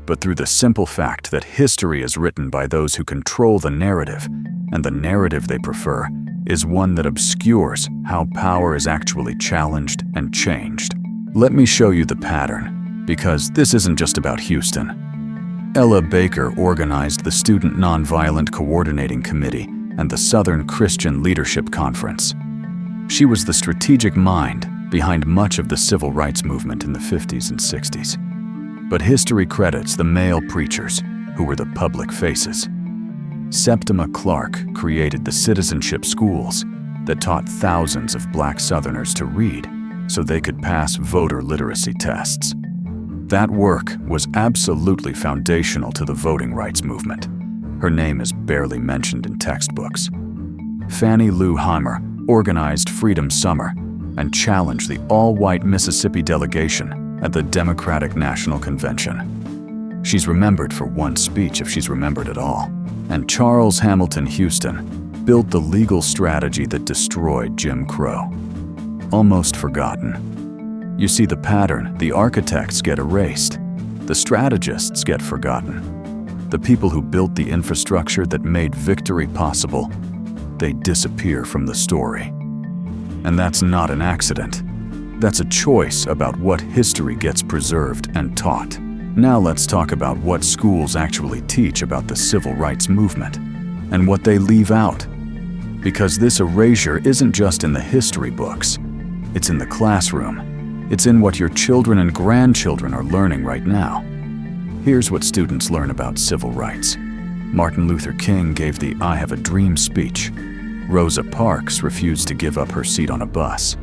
Speaker 1: but through the simple fact that history is written by those who control the narrative, and the narrative they prefer is one that obscures how power is actually challenged and changed. Let me show you the pattern, because this isn't just about Houston. Ella Baker organized the Student Nonviolent Coordinating Committee and the Southern Christian Leadership Conference. She was the strategic mind behind much of the civil rights movement in the 50s and 60s. But history credits the male preachers, who were the public faces. Septima Clark created the citizenship schools that taught thousands of Black Southerners to read so they could pass voter literacy tests. That work was absolutely foundational to the voting rights movement. Her name is barely mentioned in textbooks. Fannie Lou Hamer organized Freedom Summer and challenged the all-white Mississippi delegation at the Democratic National Convention. She's remembered for one speech if she's remembered at all. And Charles Hamilton Houston built the legal strategy that destroyed Jim Crow. Almost forgotten. You see the pattern: the architects get erased, the strategists get forgotten. The people who built the infrastructure that made victory possible, they disappear from the story. And that's not an accident. That's a choice about what history gets preserved and taught. Now let's talk about what schools actually teach about the civil rights movement and what they leave out. Because this erasure isn't just in the history books. It's in the classroom. It's in what your children and grandchildren are learning right now. Here's what students learn about civil rights. Martin Luther King gave the "I Have a Dream" speech. Rosa Parks refused to give up her seat on a bus.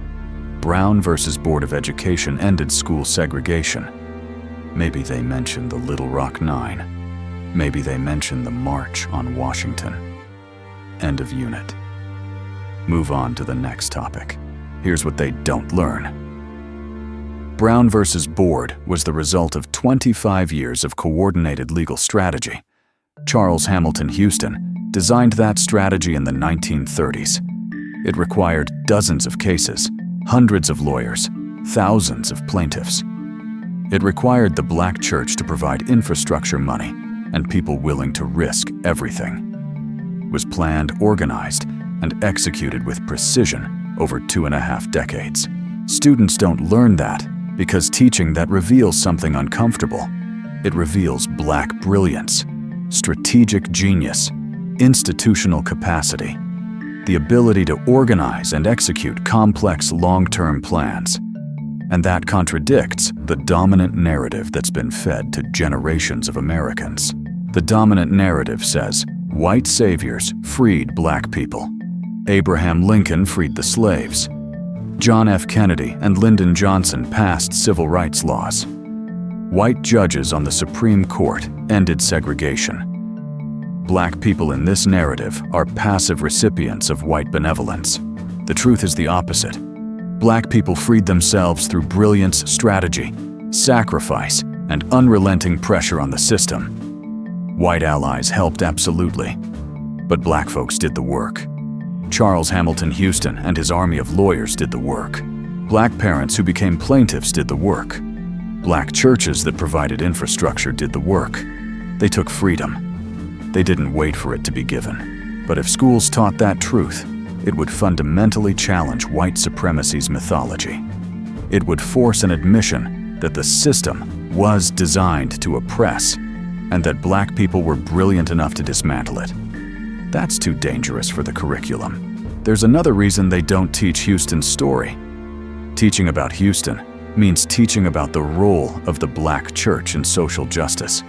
Speaker 1: Brown versus Board of Education ended school segregation. Maybe they mentioned the Little Rock Nine. Maybe they mentioned the March on Washington. End of unit. Move on to the next topic. Here's what they don't learn. Brown versus Board was the result of 25 years of coordinated legal strategy. Charles Hamilton Houston designed that strategy in the 1930s. It required dozens of cases, hundreds of lawyers, thousands of plaintiffs. It required the Black church to provide infrastructure money and people willing to risk everything. It was planned, organized, and executed with precision over 2.5 decades. Students don't learn that because teaching that reveals something uncomfortable. It reveals Black brilliance, strategic genius, institutional capacity, the ability to organize and execute complex long-term plans. And that contradicts the dominant narrative that's been fed to generations of Americans. The dominant narrative says white saviors freed Black people. Abraham Lincoln freed the slaves. John F. Kennedy and Lyndon Johnson passed civil rights laws. White judges on the Supreme Court ended segregation. Black people in this narrative are passive recipients of white benevolence. The truth is the opposite. Black people freed themselves through brilliance, strategy, sacrifice, and unrelenting pressure on the system. White allies helped absolutely, but Black folks did the work. Charles Hamilton Houston and his army of lawyers did the work. Black parents who became plaintiffs did the work. Black churches that provided infrastructure did the work. They took freedom. They didn't wait for it to be given. But if schools taught that truth, it would fundamentally challenge white supremacy's mythology. It would force an admission that the system was designed to oppress and that Black people were brilliant enough to dismantle it. That's too dangerous for the curriculum. There's another reason they don't teach Houston's story. Teaching about Houston means teaching about the role of the Black church in social justice.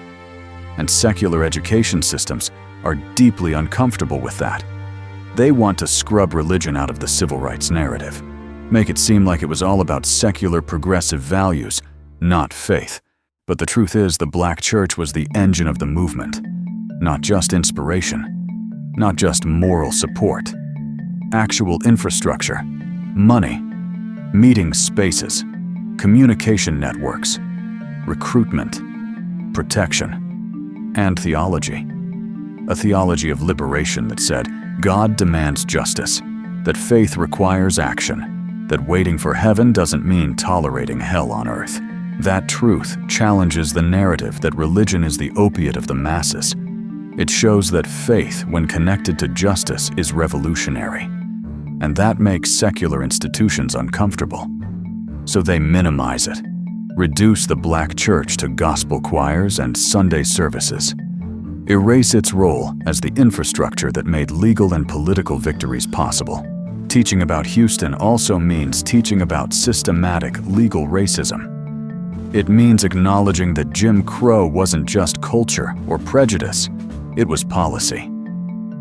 Speaker 1: And secular education systems are deeply uncomfortable with that. They want to scrub religion out of the civil rights narrative, make it seem like it was all about secular progressive values, not faith. But the truth is the Black church was the engine of the movement, not just inspiration. Not just moral support, actual infrastructure, money, meeting spaces, communication networks, recruitment, protection, and theology. A theology of liberation that said God demands justice, that faith requires action, that waiting for heaven doesn't mean tolerating hell on earth. That truth challenges the narrative that religion is the opiate of the masses. It shows that faith, when connected to justice, is revolutionary. And that makes secular institutions uncomfortable. So they minimize it, reduce the Black church to gospel choirs and Sunday services, erase its role as the infrastructure that made legal and political victories possible. Teaching about Houston also means teaching about systematic legal racism. It means acknowledging that Jim Crow wasn't just culture or prejudice. It was policy.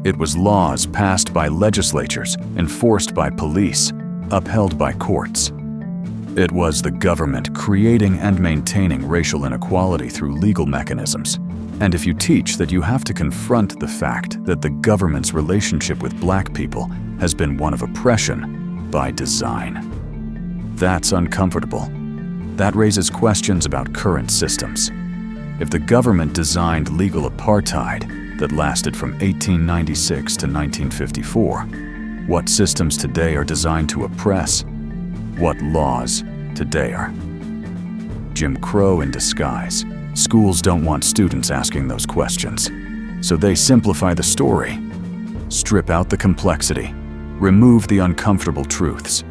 Speaker 1: It was laws passed by legislatures, enforced by police, upheld by courts. It was the government creating and maintaining racial inequality through legal mechanisms. And if you teach that you have to confront the fact that the government's relationship with Black people has been one of oppression by design, that's uncomfortable. That raises questions about current systems. If the government designed legal apartheid that lasted from 1896 to 1954, what systems today are designed to oppress? What laws today are? Jim Crow in disguise. Schools don't want students asking those questions, so they simplify the story, strip out the complexity, remove the uncomfortable truths,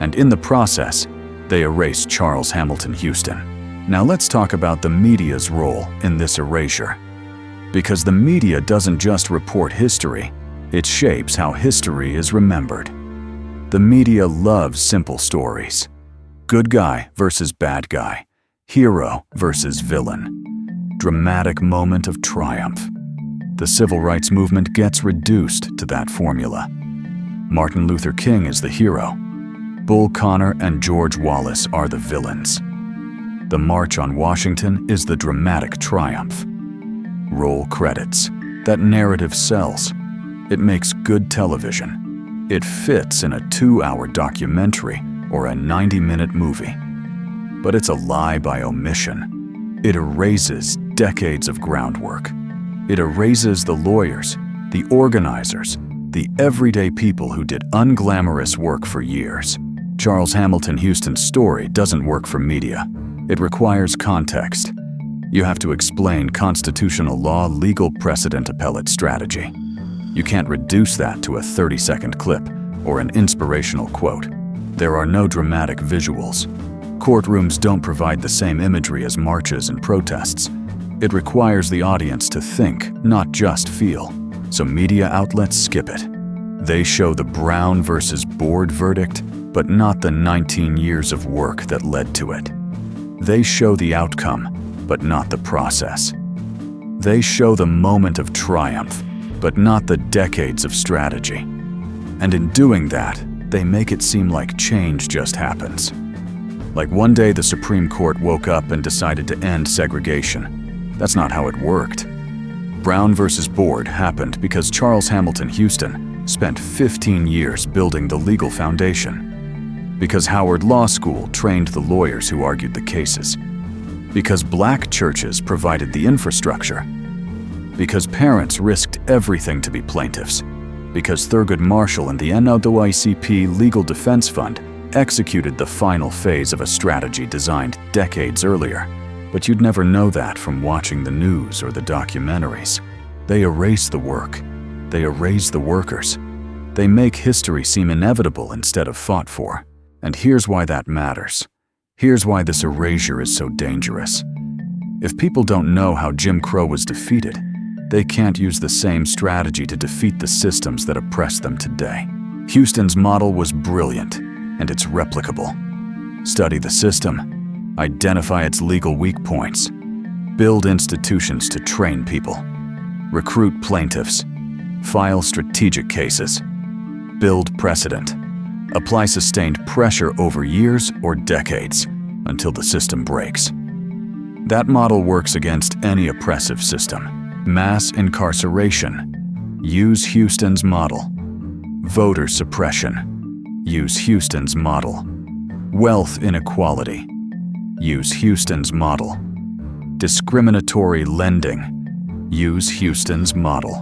Speaker 1: and in the process, they erase Charles Hamilton Houston. Now let's talk about the media's role in this erasure. Because the media doesn't just report history, it shapes how history is remembered. The media loves simple stories. Good guy versus bad guy. Hero versus villain. Dramatic moment of triumph. The civil rights movement gets reduced to that formula. Martin Luther King is the hero. Bull Connor and George Wallace are the villains. The March on Washington is the dramatic triumph. Roll credits. That narrative sells. It makes good television. It fits in a 2-hour documentary or a 90-minute movie. but it's a lie by omission. It erases decades of groundwork. It erases the lawyers, the organizers, the everyday people who did unglamorous work for years. Charles Hamilton Houston's story doesn't work for media. It requires context. You have to explain constitutional law, legal precedent, appellate strategy. You can't reduce that to a 30-second clip or an inspirational quote. There are no dramatic visuals. Courtrooms don't provide the same imagery as marches and protests. It requires the audience to think, not just feel. So media outlets skip it. They show the Brown versus Board verdict, but not the 19 years of work that led to it. They show the outcome, but not the process. They show the moment of triumph, but not the decades of strategy. And in doing that, they make it seem like change just happens. Like one day the Supreme Court woke up and decided to end segregation. That's not how it worked. Brown versus Board happened because Charles Hamilton Houston spent 15 years building the legal foundation. Because Howard Law School trained the lawyers who argued the cases. Because black churches provided the infrastructure. Because parents risked everything to be plaintiffs. Because Thurgood Marshall and the NAACP Legal Defense Fund executed the final phase of a strategy designed decades earlier. But you'd never know that from watching the news or the documentaries. They erase the work. They erase the workers. They make history seem inevitable instead of fought for. And here's why that matters. Here's why this erasure is so dangerous. If people don't know how Jim Crow was defeated, they can't use the same strategy to defeat the systems that oppress them today. Houston's model was brilliant, and it's replicable. Study the system, identify its legal weak points, build institutions to train people, recruit plaintiffs, file strategic cases, build precedent, apply sustained pressure over years or decades until the system breaks. That model works against any oppressive system. Mass incarceration. Use Houston's model. Voter suppression. Use Houston's model. Wealth inequality. Use Houston's model. Discriminatory lending. Use Houston's model.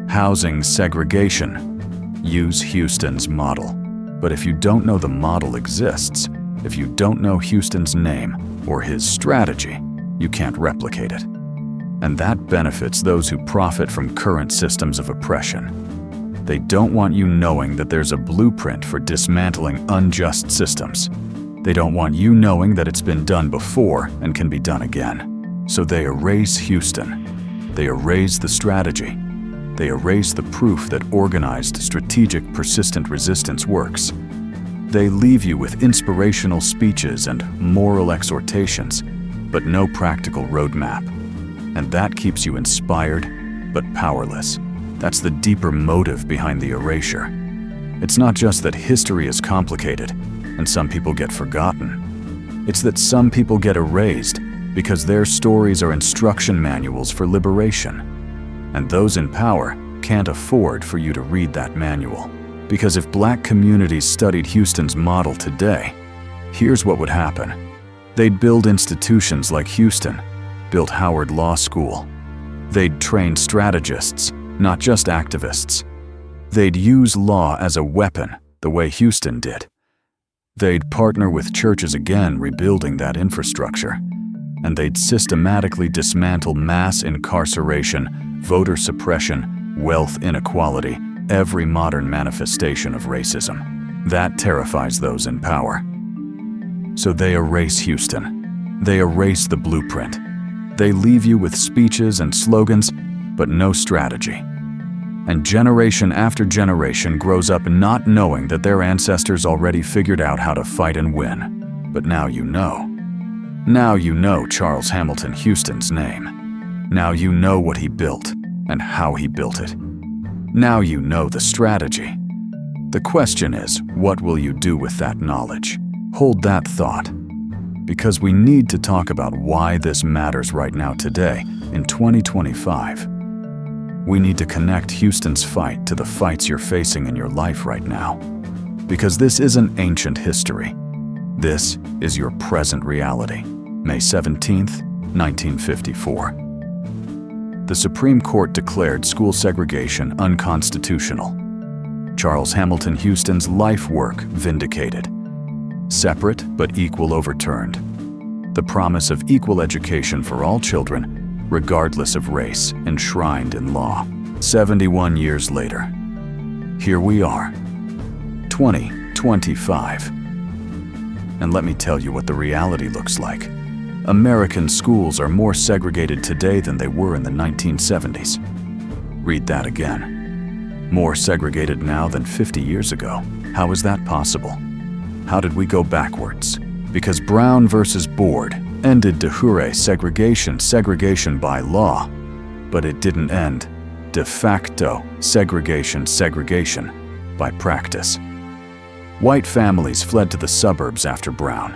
Speaker 1: Housing segregation. Use Houston's model. But if you don't know the model exists, if you don't know Houston's name or his strategy, you can't replicate it. And that benefits those who profit from current systems of oppression. They don't want you knowing that there's a blueprint for dismantling unjust systems. They don't want you knowing that it's been done before and can be done again. So they erase Houston. They erase the strategy. They erase the proof that organized, strategic, persistent resistance works. They leave you with inspirational speeches and moral exhortations, but no practical roadmap. And that keeps you inspired, but powerless. That's the deeper motive behind the erasure. It's not just that history is complicated and some people get forgotten. It's that some people get erased because their stories are instruction manuals for liberation. And those in power can't afford for you to read that manual. Because if black communities studied Houston's model today, here's what would happen. They'd build institutions like Houston, built Howard Law School. They'd train strategists, not just activists. They'd use law as a weapon, the way Houston did. They'd partner with churches again, rebuilding that infrastructure. And they'd systematically dismantle mass incarceration, voter suppression, wealth inequality, every modern manifestation of racism. That terrifies those in power. So they erase Houston. They erase the blueprint. They leave you with speeches and slogans, but no strategy. And generation after generation grows up not knowing that their ancestors already figured out how to fight and win. But now you know. Now you know Charles Hamilton Houston's name. Now you know what he built and how he built it. Now you know the strategy. The question is, what will you do with that knowledge? Hold that thought. Because we need to talk about why this matters right now today, in 2025. We need to connect Houston's fight to the fights you're facing in your life right now. Because this isn't ancient history. This is your present reality. May 17, 1954. The Supreme Court declared school segregation unconstitutional. Charles Hamilton Houston's life work vindicated. Separate but equal overturned. The promise of equal education for all children, regardless of race, enshrined in law. 71 years later. Here we are, 2025. And let me tell you what the reality looks like. American schools are more segregated today than they were in the 1970s. Read that again. More segregated now than 50 years ago. How is that possible? How did we go backwards? Because Brown versus Board ended de jure segregation by law, but it didn't end de facto segregation by practice. White families fled to the suburbs after Brown.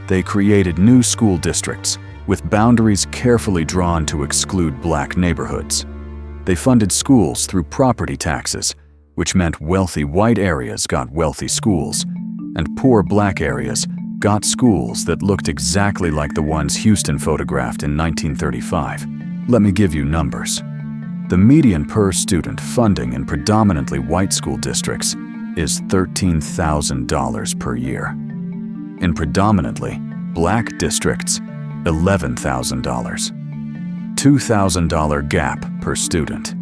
Speaker 1: They created new school districts with boundaries carefully drawn to exclude black neighborhoods. They funded schools through property taxes, which meant wealthy white areas got wealthy schools, and poor black areas got schools that looked exactly like the ones Houston photographed in 1935. Let me give you numbers. The median per student funding in predominantly white school districts is $13,000 per year. In predominantly black districts, $11,000. $2,000 gap per student.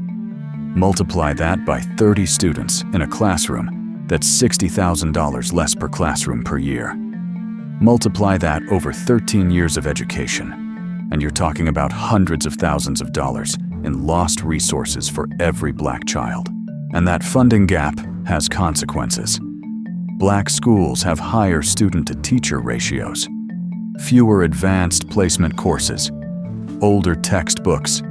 Speaker 1: Multiply that by 30 students in a classroom, that's $60,000 less per classroom per year. Multiply that over 13 years of education, and you're talking about hundreds of thousands of dollars in lost resources for every black child. And that funding gap has consequences. Black schools have higher student-to-teacher ratios, fewer advanced placement courses, older textbooks,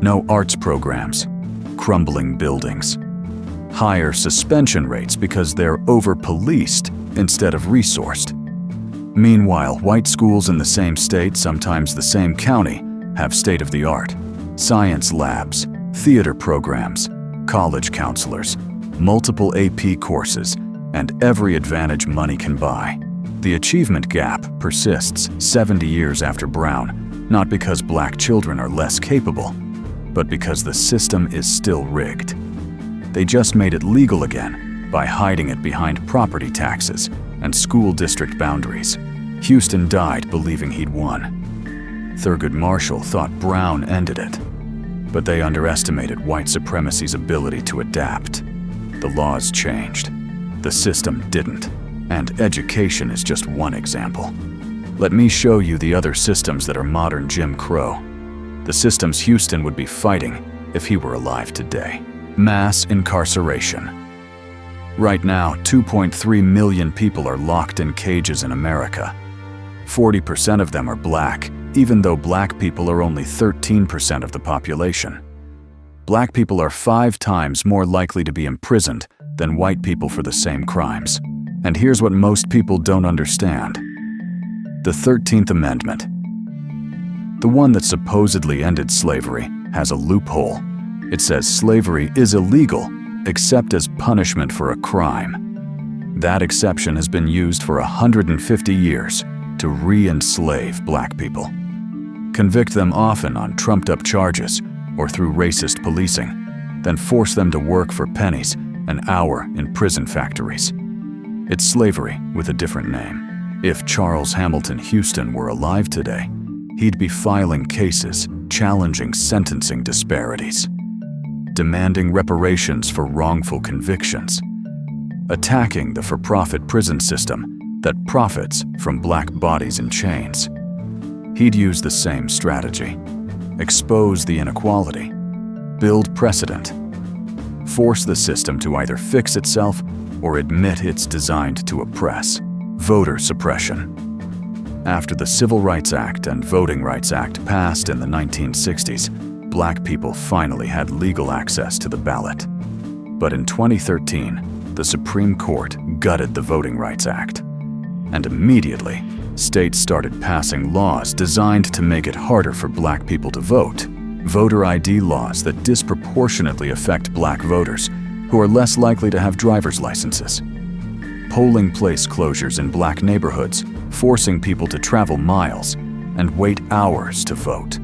Speaker 1: no arts programs, crumbling buildings, higher suspension rates because they're over-policed instead of resourced. Meanwhile, white schools in the same state, sometimes the same county, have state-of-the-art science labs, theater programs, college counselors, multiple AP courses, and every advantage money can buy. The achievement gap persists 70 years after Brown, not because black children are less capable, but because the system is still rigged. They just made it legal again by hiding it behind property taxes and school district boundaries. Houston died believing he'd won. Thurgood Marshall thought Brown ended it, but they underestimated white supremacy's ability to adapt. The laws changed. The system didn't, and education is just one example. Let me show you the other systems that are modern Jim Crow. The systems Houston would be fighting if he were alive today. Mass incarceration. Right now, 2.3 million people are locked in cages in America. 40% of them are black, even though black people are only 13% of the population. Black people are 5 times more likely to be imprisoned than white people for the same crimes. And here's what most people don't understand. The 13th Amendment, the one that supposedly ended slavery, has a loophole. It says slavery is illegal except as punishment for a crime. That exception has been used for 150 years to re-enslave black people. Convict them often on trumped-up charges or through racist policing, then force them to work for pennies an hour in prison factories. It's slavery with a different name. If Charles Hamilton Houston were alive today, he'd be filing cases challenging sentencing disparities, demanding reparations for wrongful convictions, attacking the for-profit prison system that profits from black bodies in chains. He'd use the same strategy: expose the inequality, build precedent, force the system to either fix itself or admit it's designed to oppress. Voter suppression. After the Civil Rights Act and Voting Rights Act passed in the 1960s, black people finally had legal access to the ballot. But in 2013, the Supreme Court gutted the Voting Rights Act. And immediately, states started passing laws designed to make it harder for black people to vote. Voter ID laws that disproportionately affect black voters, who are less likely to have driver's licenses. polling place closures in black neighborhoods, forcing people to travel miles and wait hours to vote.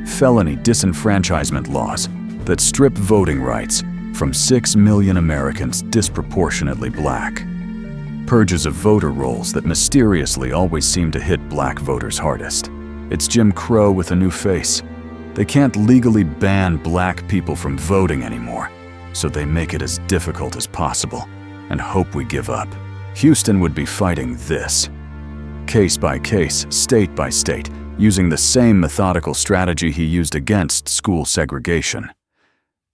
Speaker 1: Felony disenfranchisement laws that strip voting rights from 6 million Americans disproportionately black. Purges of voter rolls that mysteriously always seem to hit black voters hardest. It's Jim Crow with a new face. They can't legally ban black people from voting anymore, so they make it as difficult as possible and hope we give up. Houston would be fighting this, case by case, state by state, using the same methodical strategy he used against school segregation.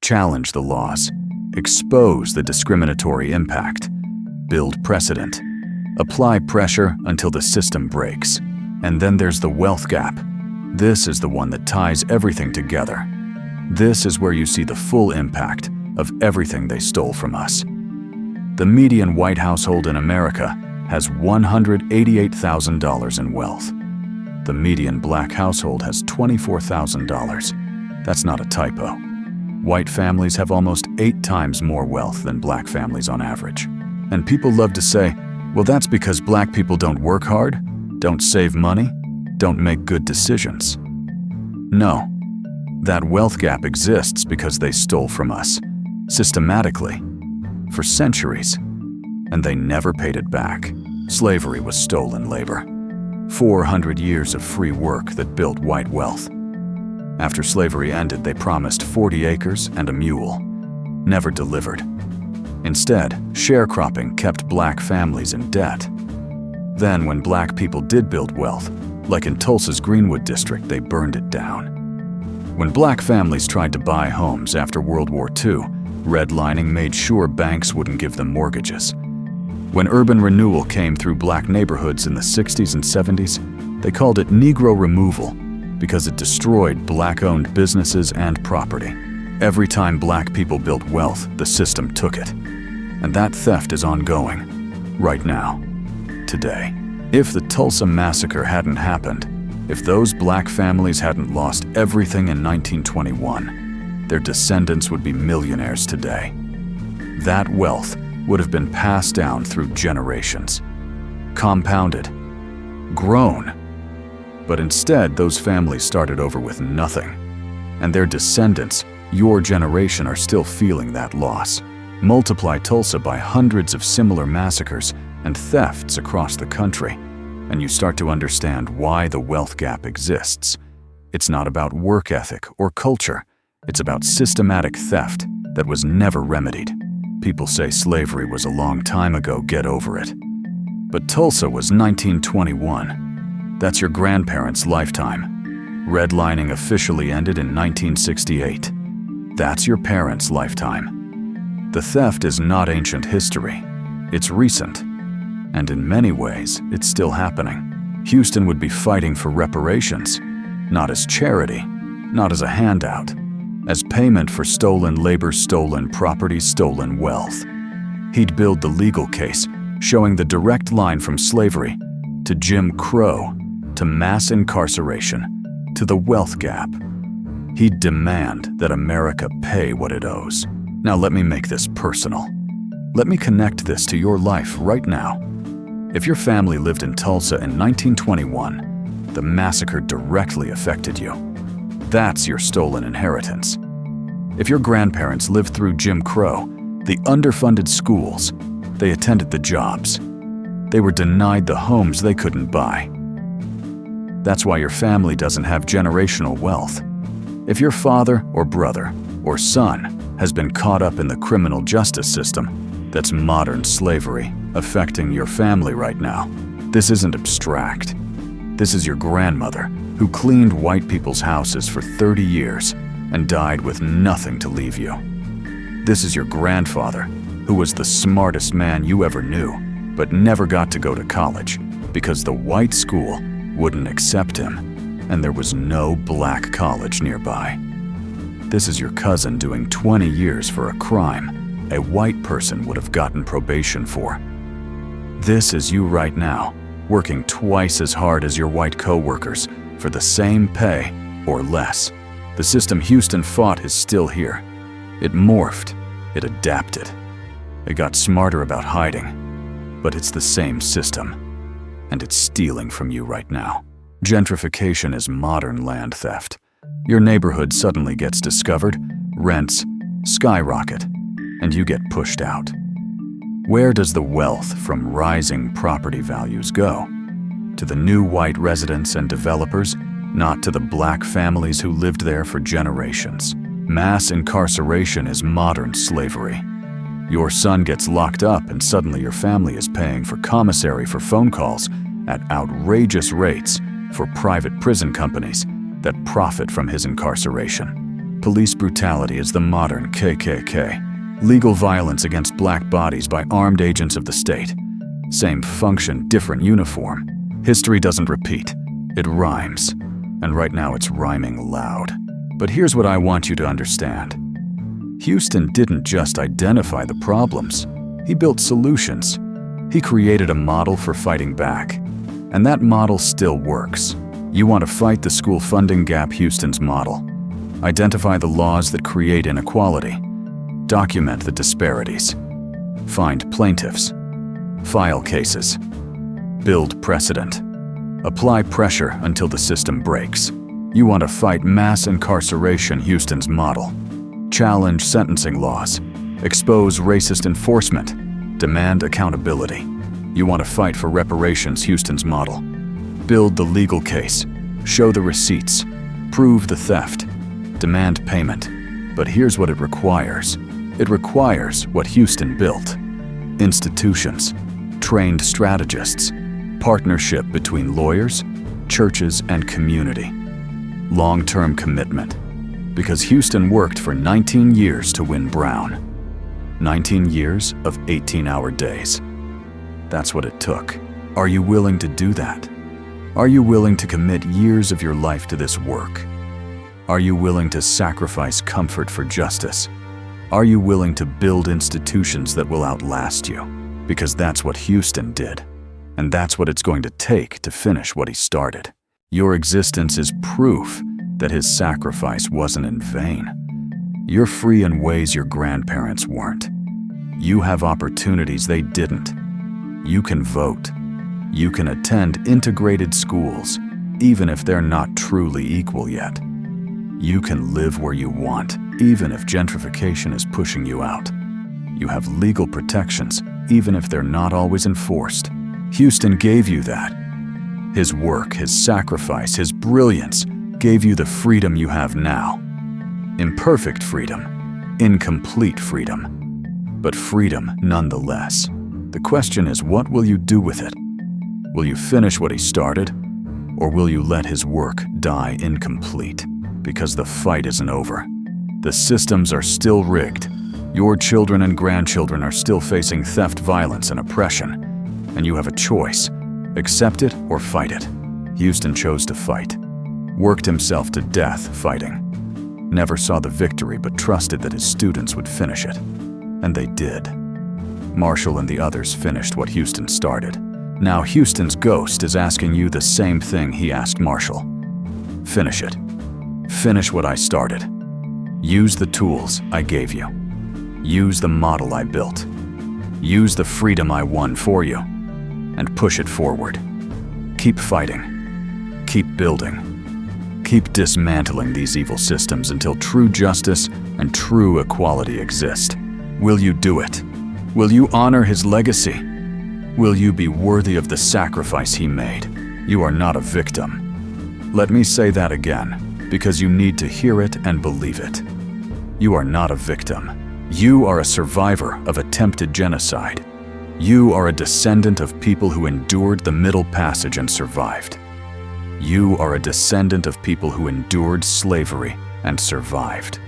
Speaker 1: Challenge the laws, expose the discriminatory impact, build precedent, apply pressure until the system breaks. And then there's the wealth gap. This is the one that ties everything together. This is where you see the full impact of everything they stole from us. The median white household in America has $188,000 in wealth. The median black household has $24,000. That's not a typo. White families have almost 8 times more wealth than black families on average. And people love to say, well, that's because black people don't work hard, don't save money, don't make good decisions. No, that wealth gap exists because they stole from us, systematically, for centuries, and they never paid it back. Slavery was stolen labor. 400 years of free work that built white wealth. After slavery ended, they promised 40 acres and a mule. Never delivered. Instead, sharecropping kept black families in debt. Then, when black people did build wealth, like in Tulsa's Greenwood district, they burned it down. When black families tried to buy homes after World War II, redlining made sure banks wouldn't give them mortgages. When urban renewal came through black neighborhoods in the 60s and 70s, they called it Negro removal because it destroyed black-owned businesses and property. Every time black people built wealth, the system took it. And that theft is ongoing, right now, today. If the Tulsa massacre hadn't happened, if those black families hadn't lost everything in 1921, their descendants would be millionaires today. That wealth would have been passed down through generations, compounded, grown. But instead, those families started over with nothing. And their descendants, your generation, are still feeling that loss. Multiply Tulsa by hundreds of similar massacres and thefts across the country, and you start to understand why the wealth gap exists. It's not about work ethic or culture. It's about systematic theft that was never remedied. People say slavery was a long time ago, get over it. But Tulsa was 1921. That's your grandparents' lifetime. Redlining officially ended in 1968. That's your parents' lifetime. The theft is not ancient history. It's recent. And in many ways, it's still happening. Houston would be fighting for reparations, not as charity, not as a handout, as payment for stolen labor, stolen property, stolen wealth. He'd build the legal case, showing the direct line from slavery to Jim Crow, to mass incarceration, to the wealth gap. He'd demand that America pay what it owes. Now let me make this personal. Let me connect this to your life right now. If your family lived in Tulsa in 1921, the massacre directly affected you. That's your stolen inheritance. If your grandparents lived through Jim Crow, the underfunded schools, they attended the jobs. They were denied the homes they couldn't buy. That's why your family doesn't have generational wealth. If your father or brother or son has been caught up in the criminal justice system, that's modern slavery affecting your family right now. This isn't abstract. This is your grandmother who cleaned white people's houses for 30 years and died with nothing to leave you. This is your grandfather who was the smartest man you ever knew, but never got to go to college because the white school wouldn't accept him, and there was no black college nearby. This is your cousin doing 20 years for a crime a white person would have gotten probation for. This is you right now, working twice as hard as your white co-workers for the same pay or less. The system Houston fought is still here. It morphed, it adapted. It got smarter about hiding. but it's the same system, and it's stealing from you right now. Gentrification is modern land theft. Your neighborhood suddenly gets discovered, rents skyrocket, and you get pushed out. Where does the wealth from rising property values go? To the new white residents and developers, not to the black families who lived there for generations. Mass incarceration is modern slavery. Your son gets locked up and suddenly your family is paying for commissary for phone calls at outrageous rates for private prison companies that profit from his incarceration. Police brutality is the modern KKK. Legal violence against black bodies by armed agents of the state. Same function, different uniform. History doesn't repeat, it rhymes. And right now it's rhyming loud. But here's what I want you to understand. Houston didn't just identify the problems, he built solutions. He created a model for fighting back. And that model still works. You want to fight the school funding gap, Houston's model. Identify the laws that create inequality. Document the disparities. Find plaintiffs. File cases. Build precedent. Apply pressure until the system breaks. You want to fight mass incarceration, Houston's model. Challenge sentencing laws. Expose racist enforcement. Demand accountability. You want to fight for reparations, Houston's model. Build the legal case. Show the receipts. Prove the theft. Demand payment. But here's what it requires. It requires what Houston built. Institutions. Trained strategists. Partnership between lawyers, churches, and community. Long-term commitment. Because Houston worked for 19 years to win Brown. 19 years of 18-hour days. That's what it took. Are you willing to do that? Are you willing to commit years of your life to this work? Are you willing to sacrifice comfort for justice? Are you willing to build institutions that will outlast you? Because that's what Houston did. And that's what it's going to take to finish what he started. Your existence is proof that his sacrifice wasn't in vain. You're free in ways your grandparents weren't. You have opportunities they didn't. You can vote. You can attend integrated schools, even if they're not truly equal yet. You can live where you want, even if gentrification is pushing you out. You have legal protections, even if they're not always enforced. Houston gave you that. His work, his sacrifice, his brilliance gave you the freedom you have now. Imperfect freedom, incomplete freedom, but freedom nonetheless. The question is, what will you do with it? Will you finish what he started, or will you let his work die incomplete? Because the fight isn't over. The systems are still rigged. Your children and grandchildren are still facing theft, violence, and oppression. And you have a choice. Accept it or fight it. Houston chose to fight. Worked himself to death fighting. Never saw the victory but trusted that his students would finish it. And they did. Marshall and the others finished what Houston started. Now Houston's ghost is asking you the same thing he asked Marshall. Finish it. Finish what I started. Use the tools I gave you. Use the model I built. Use the freedom I won for you. And push it forward. Keep fighting. Keep building. Keep dismantling these evil systems until true justice and true equality exist. Will you do it? Will you honor his legacy? Will you be worthy of the sacrifice he made? You are not a victim. Let me say that again, because you need to hear it and believe it. You are not a victim. You are a survivor of attempted genocide. You are a descendant of people who endured the Middle Passage and survived. You are a descendant of people who endured slavery and survived.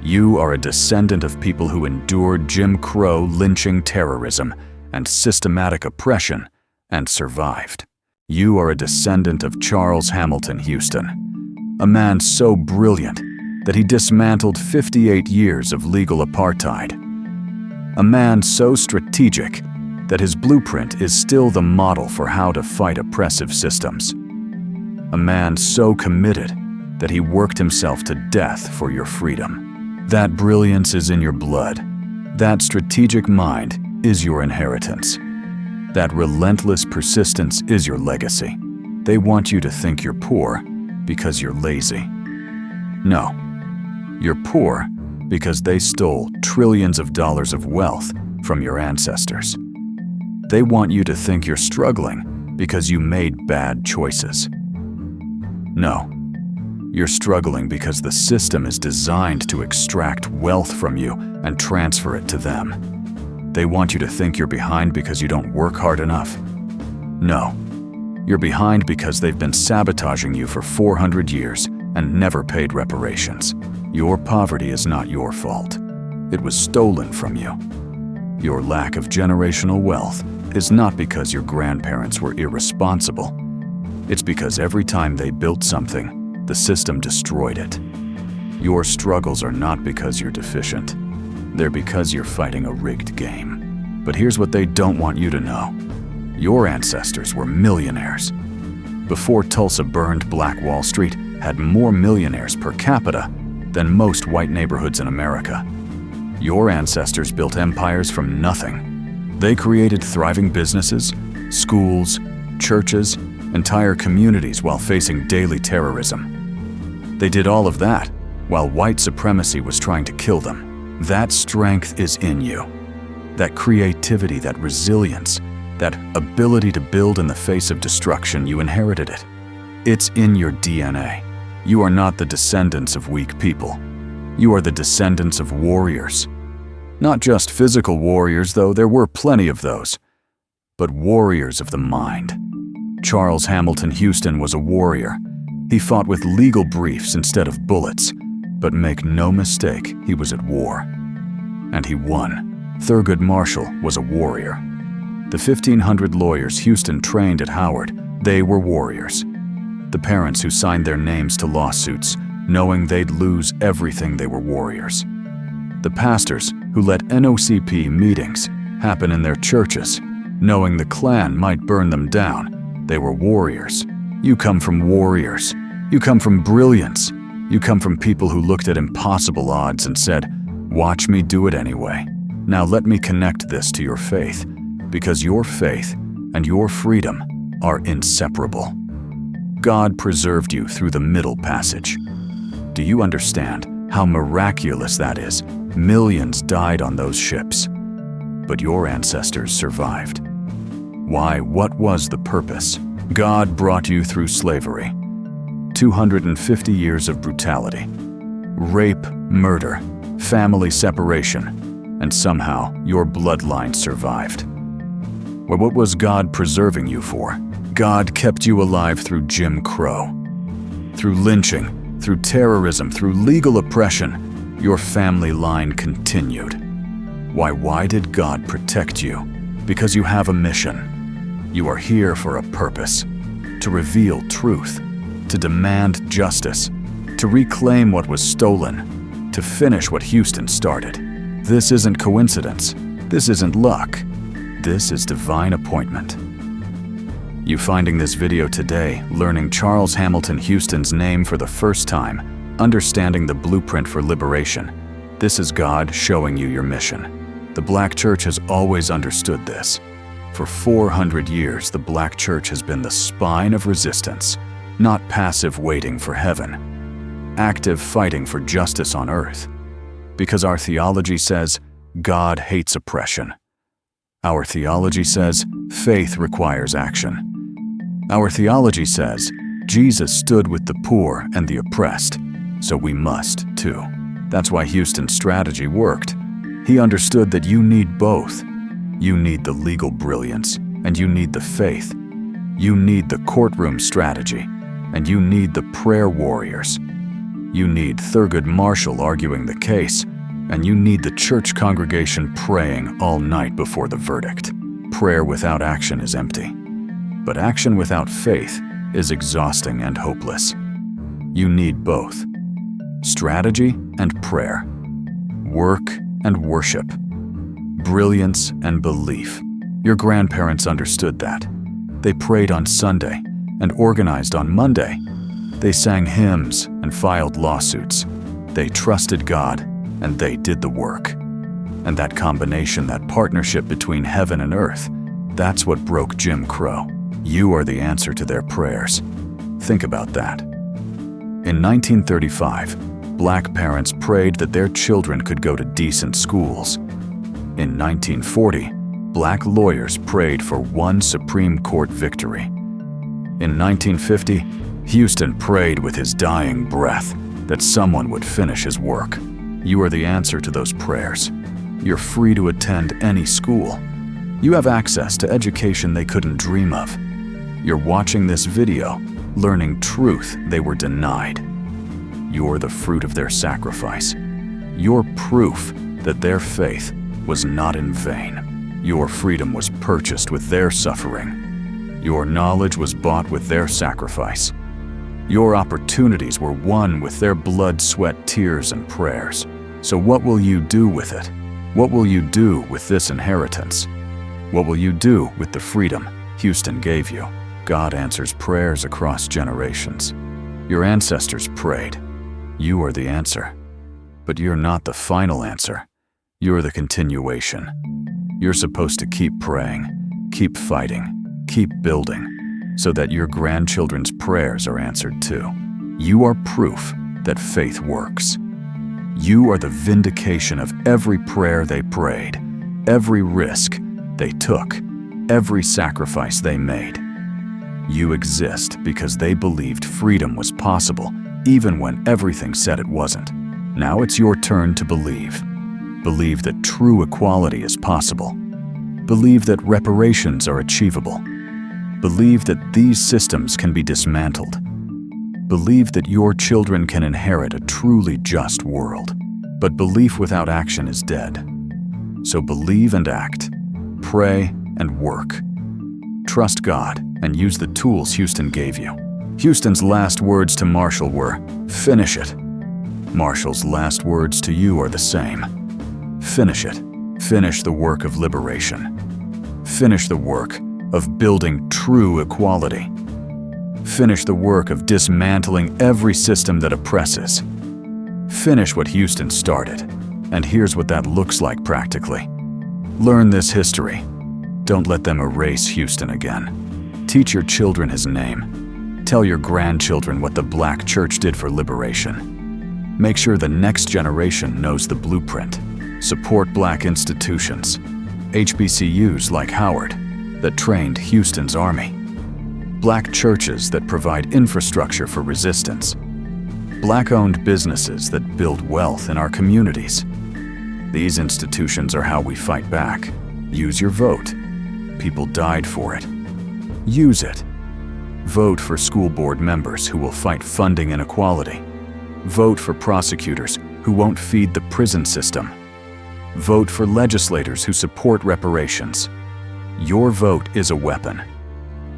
Speaker 1: You are a descendant of people who endured Jim Crow, lynching, terrorism, and systematic oppression and survived. You are a descendant of Charles Hamilton Houston, a man so brilliant that he dismantled 58 years of legal apartheid. A man so strategic that his blueprint is still the model for how to fight oppressive systems. A man so committed that he worked himself to death for your freedom. That brilliance is in your blood. That strategic mind is your inheritance. That relentless persistence is your legacy. They want you to think you're poor because you're lazy. No, you're poor because they stole trillions of dollars of wealth from your ancestors. They want you to think you're struggling because you made bad choices. No, you're struggling because the system is designed to extract wealth from you and transfer it to them. They want you to think you're behind because you don't work hard enough. No, you're behind because they've been sabotaging you for 400 years and never paid reparations. Your poverty is not your fault. It was stolen from you. Your lack of generational wealth is not because your grandparents were irresponsible. It's because every time they built something, the system destroyed it. Your struggles are not because you're deficient. They're because you're fighting a rigged game. But here's what they don't want you to know. Your ancestors were millionaires. Before Tulsa burned, Black Wall Street had more millionaires per capita than most white neighborhoods in America. Your ancestors built empires from nothing. They created thriving businesses, schools, churches, entire communities while facing daily terrorism. They did all of that while white supremacy was trying to kill them. That strength is in you. That creativity, that resilience, that ability to build in the face of destruction, you inherited it. It's in your DNA. You are not the descendants of weak people. You are the descendants of warriors. Not just physical warriors, though there were plenty of those, but warriors of the mind. Charles Hamilton Houston was a warrior. He fought with legal briefs instead of bullets, but make no mistake, he was at war. And he won. Thurgood Marshall was a warrior. The 1,500 lawyers Houston trained at Howard, they were warriors. The parents who signed their names to lawsuits, knowing they'd lose everything, they were warriors. The pastors who let NOCP meetings happen in their churches, knowing the Klan might burn them down, they were warriors. You come from warriors. You come from brilliance. You come from people who looked at impossible odds and said, "Watch me do it anyway." Now let me connect this to your faith, because your faith and your freedom are inseparable. God preserved you through the Middle Passage. Do you understand how miraculous that is? Millions died on those ships, but your ancestors survived. Why? What was the purpose? God brought you through slavery, 250 years of brutality, rape, murder, family separation, and somehow your bloodline survived. Well, what was God preserving you for? God kept you alive through Jim Crow, through lynching, through terrorism, through legal oppression. Your family line continued. Why did God protect you? Because you have a mission. You are here for a purpose, to reveal truth, to demand justice, to reclaim what was stolen, to finish what Houston started. This isn't coincidence. This isn't luck. This is divine appointment. You finding this video today, learning Charles Hamilton Houston's name for the first time, understanding the blueprint for liberation. This is God showing you your mission. The Black Church has always understood this. For 400 years, the Black Church has been the spine of resistance, not passive waiting for heaven, active fighting for justice on earth. Because our theology says God hates oppression. Our theology says faith requires action. Our theology says Jesus stood with the poor and the oppressed, so we must too. That's why Houston's strategy worked. He understood that you need both. You need the legal brilliance, and you need the faith. You need the courtroom strategy, and you need the prayer warriors. You need Thurgood Marshall arguing the case, and you need the church congregation praying all night before the verdict. Prayer without action is empty, but action without faith is exhausting and hopeless. You need both. Strategy and prayer. Work and worship. Brilliance and belief. Your grandparents understood that. They prayed on Sunday and organized on Monday. They sang hymns and filed lawsuits. They trusted God and they did the work. And that combination, that partnership between heaven and earth, That's what broke Jim Crow. You are the answer to their prayers. Think about that. In 1935, black parents prayed that their children could go to decent schools. In 1940, black lawyers prayed for one Supreme Court victory. In 1950, Houston prayed with his dying breath that someone would finish his work. You are the answer to those prayers. You're free to attend any school. You have access to education they couldn't dream of. You're watching this video, learning truth they were denied. You're the fruit of their sacrifice. You're proof that their faith was not in vain. Your freedom was purchased with their suffering. Your knowledge was bought with their sacrifice. Your opportunities were won with their blood, sweat, tears, and prayers. So what will you do with it? What will you do with this inheritance? What will you do with the freedom Houston gave you? God answers prayers across generations. Your ancestors prayed. You are the answer. But you're not the final answer. You're the continuation. You're supposed to keep praying, keep fighting, keep building, so that your grandchildren's prayers are answered too. You are proof that faith works. You are the vindication of every prayer they prayed, every risk they took, every sacrifice they made. You exist because they believed freedom was possible, even when everything said it wasn't. Now it's your turn to believe. Believe that true equality is possible. Believe that reparations are achievable. Believe that these systems can be dismantled. Believe that your children can inherit a truly just world. But belief without action is dead. So believe and act. Pray and work. Trust God and use the tools Houston gave you. Houston's last words to Marshall were, "Finish it." Marshall's last words to you are the same. Finish it. Finish the work of liberation. Finish the work of building true equality. Finish the work of dismantling every system that oppresses. Finish what Houston started. And here's what that looks like practically. Learn this history. Don't let them erase Houston again. Teach your children his name. Tell your grandchildren what the Black church did for liberation. Make sure the next generation knows the blueprint. Support Black institutions, HBCUs like Howard, that trained Houston's army. Black churches that provide infrastructure for resistance. Black-owned businesses that build wealth in our communities. These institutions are how we fight back. Use your vote. People died for it. Use it. Vote for school board members who will fight funding inequality. Vote for prosecutors who won't feed the prison system. Vote for legislators who support reparations. Your vote is a weapon.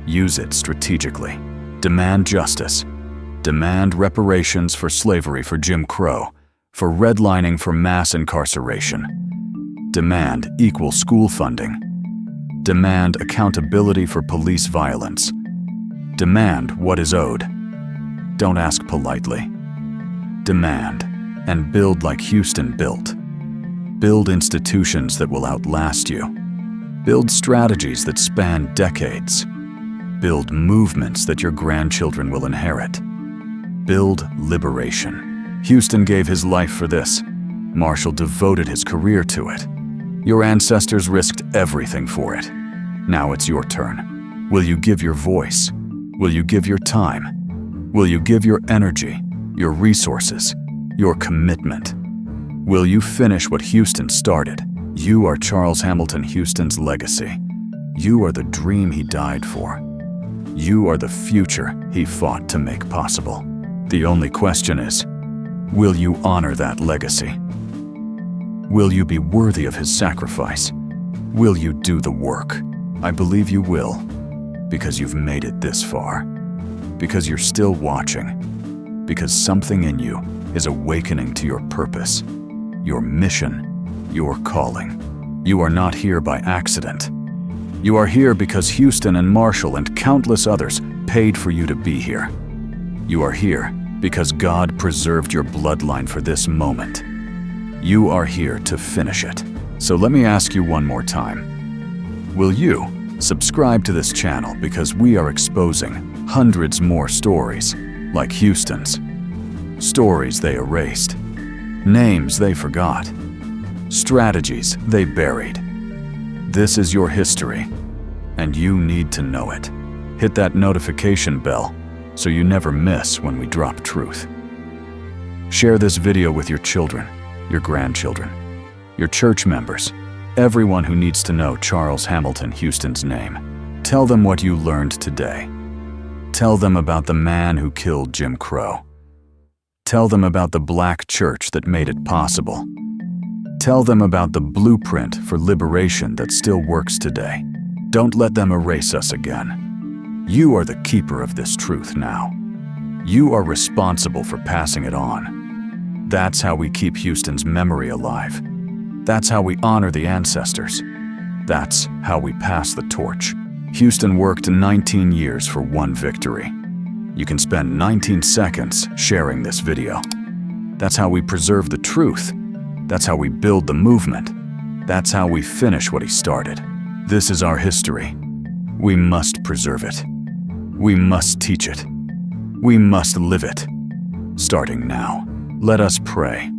Speaker 1: Use it strategically. Demand justice. Demand reparations for slavery for Jim Crow, for redlining for mass incarceration. Demand equal school funding. Demand accountability for police violence. Demand what is owed. Don't ask politely. Demand, and build like Houston built. Build institutions that will outlast you. Build strategies that span decades. Build movements that your grandchildren will inherit. Build liberation. Houston gave his life for this. Marshall devoted his career to it. Your ancestors risked everything for it. Now it's your turn. Will you give your voice? Will you give your time? Will you give your energy, your resources, your commitment? Will you finish what Houston started? You are Charles Hamilton Houston's legacy. You are the dream he died for. You are the future he fought to make possible. The only question is, will you honor that legacy? Will you be worthy of his sacrifice? Will you do the work? I believe you will, because you've made it this far. Because you're still watching. Because something in you is awakening to your purpose, your mission, your calling. You are not here by accident. You are here because Houston and Marshall and countless others paid for you to be here. You are here because God preserved your bloodline for this moment. You are here to finish it. So let me ask you one more time. Will you Subscribe to this channel because we are exposing hundreds more stories like Houston's. Stories they erased, names they forgot, strategies they buried. This is your history, and you need to know it. Hit that notification bell so you never miss when we drop truth. Share this video with your children, your grandchildren, your church members, everyone who needs to know Charles Hamilton Houston's name. Tell them what you learned today. Tell them about the man who killed Jim Crow. Tell them about the black church that made it possible. Tell them about the blueprint for liberation that still works today. Don't let them erase us again. You are the keeper of this truth now. You are responsible for passing it on. That's how we keep Houston's memory alive. That's how we honor the ancestors. That's how we pass the torch. Houston worked 19 years for one victory. You can spend 19 seconds sharing this video. That's how we preserve the truth. That's how we build the movement. That's how we finish what he started. This is our history. We must preserve it. We must teach it. We must live it. Starting now, let us pray.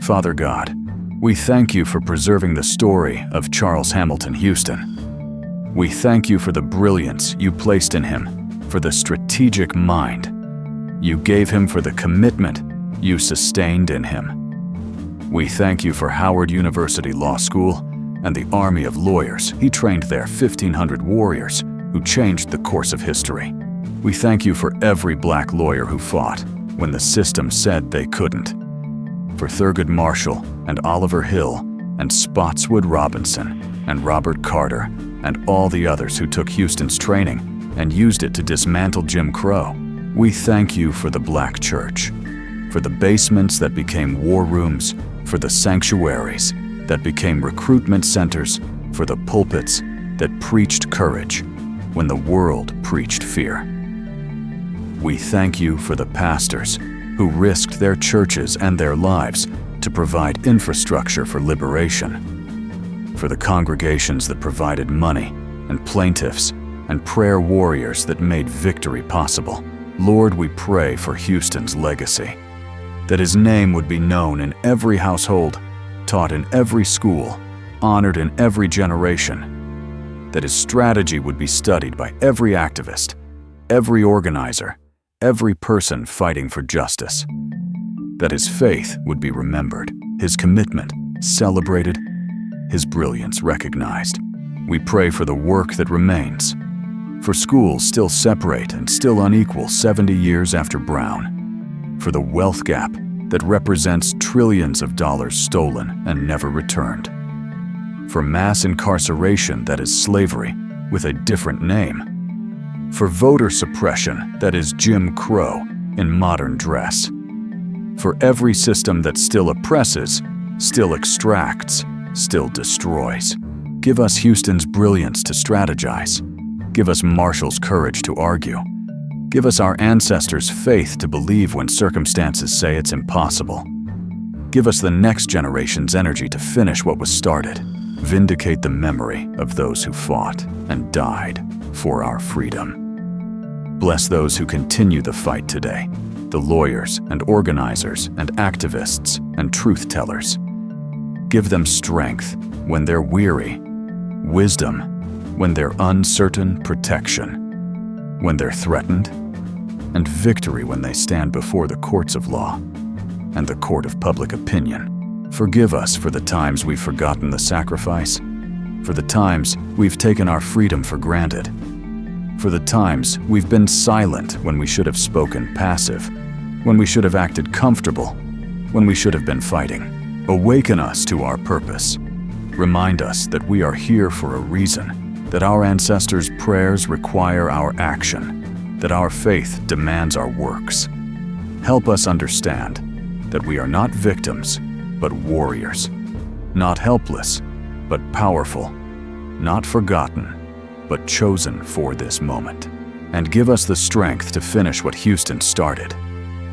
Speaker 1: Father God, we thank you for preserving the story of Charles Hamilton Houston. We thank you for the brilliance you placed in him, for the strategic mind you gave him, for the commitment you sustained in him. We thank you for Howard University Law School and the army of lawyers he trained there, 1,500 warriors who changed the course of history. We thank you for every black lawyer who fought when the system said they couldn't. For Thurgood Marshall and Oliver Hill and Spotswood Robinson and Robert Carter and all the others who took Houston's training and used it to dismantle Jim Crow. We thank you for the black church, for the basements that became war rooms, for the sanctuaries that became recruitment centers, for the pulpits that preached courage when the world preached fear. We thank you for the pastors who risked their churches and their lives to provide infrastructure for liberation, for the congregations that provided money and plaintiffs and prayer warriors that made victory possible. Lord, we pray for Houston's legacy, that his name would be known in every household, taught in every school, honored in every generation, that his strategy would be studied by every activist, every organizer, every person fighting for justice, that his faith would be remembered, his commitment celebrated, his brilliance recognized. We pray for the work that remains, for schools still separate and still unequal 70 years after Brown, for the wealth gap that represents trillions of dollars stolen and never returned, for mass incarceration that is slavery with a different name, for voter suppression that is Jim Crow in modern dress, for every system that still oppresses, still extracts, still destroys. Give us Houston's brilliance to strategize. Give us Marshall's courage to argue. Give us our ancestors' faith to believe when circumstances say it's impossible. Give us the next generation's energy to finish what was started. Vindicate the memory of those who fought and died for our freedom. Bless those who continue the fight today, the lawyers and organizers and activists and truth-tellers. Give them strength when they're weary, wisdom when they're uncertain, protection when they're threatened, and victory when they stand before the courts of law and the court of public opinion. Forgive us for the times we've forgotten the sacrifice, for the times we've taken our freedom for granted, for the times we've been silent when we should have spoken passive, when we should have acted comfortable, when we should have been fighting. Awaken us to our purpose. Remind us that we are here for a reason, that our ancestors' prayers require our action, that our faith demands our works. Help us understand that we are not victims, but warriors, not helpless, but powerful, not forgotten, but chosen for this moment. And give us the strength to finish what Houston started,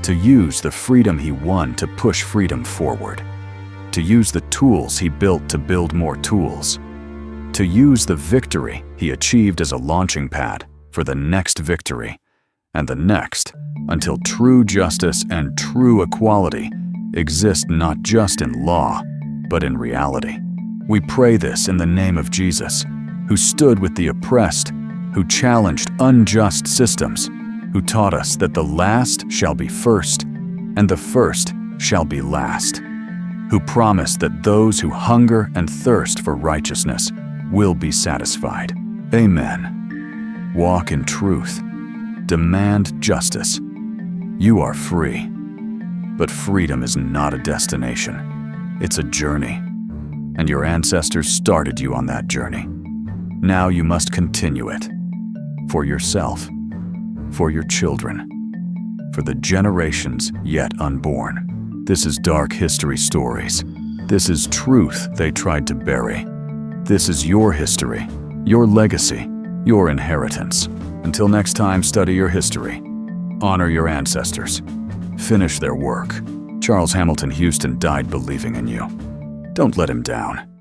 Speaker 1: to use the freedom he won to push freedom forward, to use the tools he built to build more tools, to use the victory he achieved as a launching pad for the next victory, and the next, until true justice and true equality exist not just in law, but in reality. We pray this in the name of Jesus, who stood with the oppressed, who challenged unjust systems, who taught us that the last shall be first, and the first shall be last, who promised that those who hunger and thirst for righteousness will be satisfied. Amen. Walk in truth. Demand justice. You are free. But freedom is not a destination. It's a journey. And your ancestors started you on that journey. Now you must continue it. For yourself. For your children. For the generations yet unborn. This is Dark History Stories. This is truth they tried to bury. This is your history, your legacy, your inheritance. Until next time, study your history. Honor your ancestors. Finish their work. Charles Hamilton Houston died believing in you. Don't let him down.